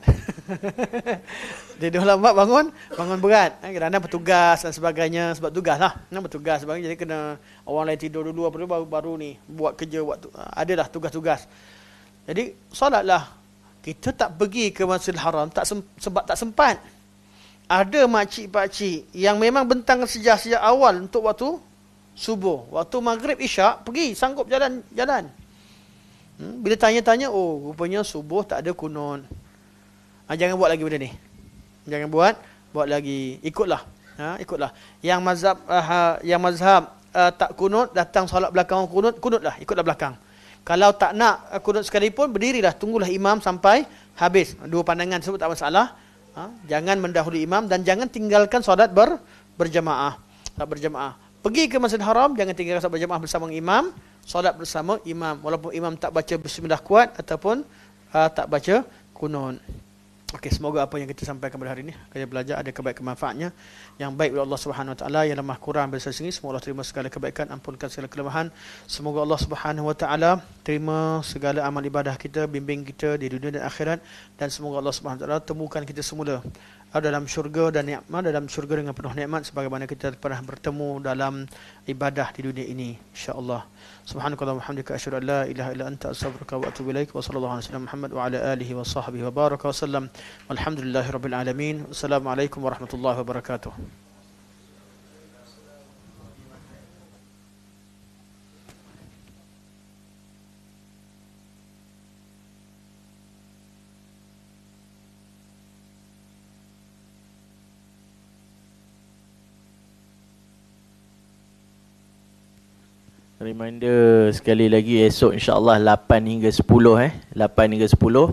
Speaker 1: Tidur lambat, bangun berat. Kadang-kadang bertugas dan sebagainya. Sebab tugas lah. Bertugas sebagainya. Jadi kena orang lain tidur dulu baru ni buat kerja waktu. Adalah tugas-tugas. Jadi solatlah. Kita tak pergi ke Masjidil Haram sebab tak sempat. Ada makcik-pakcik yang memang bentang sejak awal untuk waktu subuh. Waktu maghrib isyak pergi, sanggup jalan. Bila tanya-tanya, rupanya subuh tak ada kunut. Jangan buat lagi benda ni. Jangan buat lagi. Ikutlah. Yang mazhab tak kunut, datang solat belakang kunutlah, ikutlah belakang. Kalau tak nak kunut sekalipun, berdirilah, tunggulah imam sampai habis. Dua pandangan tersebut tak masalah. Jangan mendahului imam dan jangan tinggalkan solat berjamaah. Pergi ke Masjidil Haram, jangan tinggalkan solat berjamaah bersama imam, solat bersama imam walaupun imam tak baca bismillah kuat ataupun tak baca kunut. Okey, semoga apa yang kita sampaikan pada hari ini, kita belajar ada kebaikan manfaatnya. Yang baik oleh Allah Subhanahu Wa Taala, yang lemah kurang bersama sini, semoga Allah terima segala kebaikan, ampunkan segala kelemahan. Semoga Allah Subhanahu Wa Taala terima segala amal ibadah kita, bimbing kita di dunia dan akhirat, dan semoga Allah Subhanahu Wa Taala temukan kita semula dalam syurga dan nikmat, dalam syurga dengan penuh nikmat sebagaimana kita pernah bertemu dalam ibadah di dunia ini, insya-Allah. Subhanakallahumma wa bihamdika asyhadu an la ilaha illa anta astaghfiruka wa atubu ilaik. Wa sallallahu alaihi wasallam Muhammad wa ala alihi wa sahbihi wa baraka wa sallam. Walhamdulillahirabbil alamin. Wassalamualaikum warahmatullahi wabarakatuh.
Speaker 2: Reminder sekali lagi, esok insya-Allah 8 hingga 10 8 hingga 10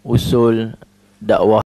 Speaker 2: usul dakwah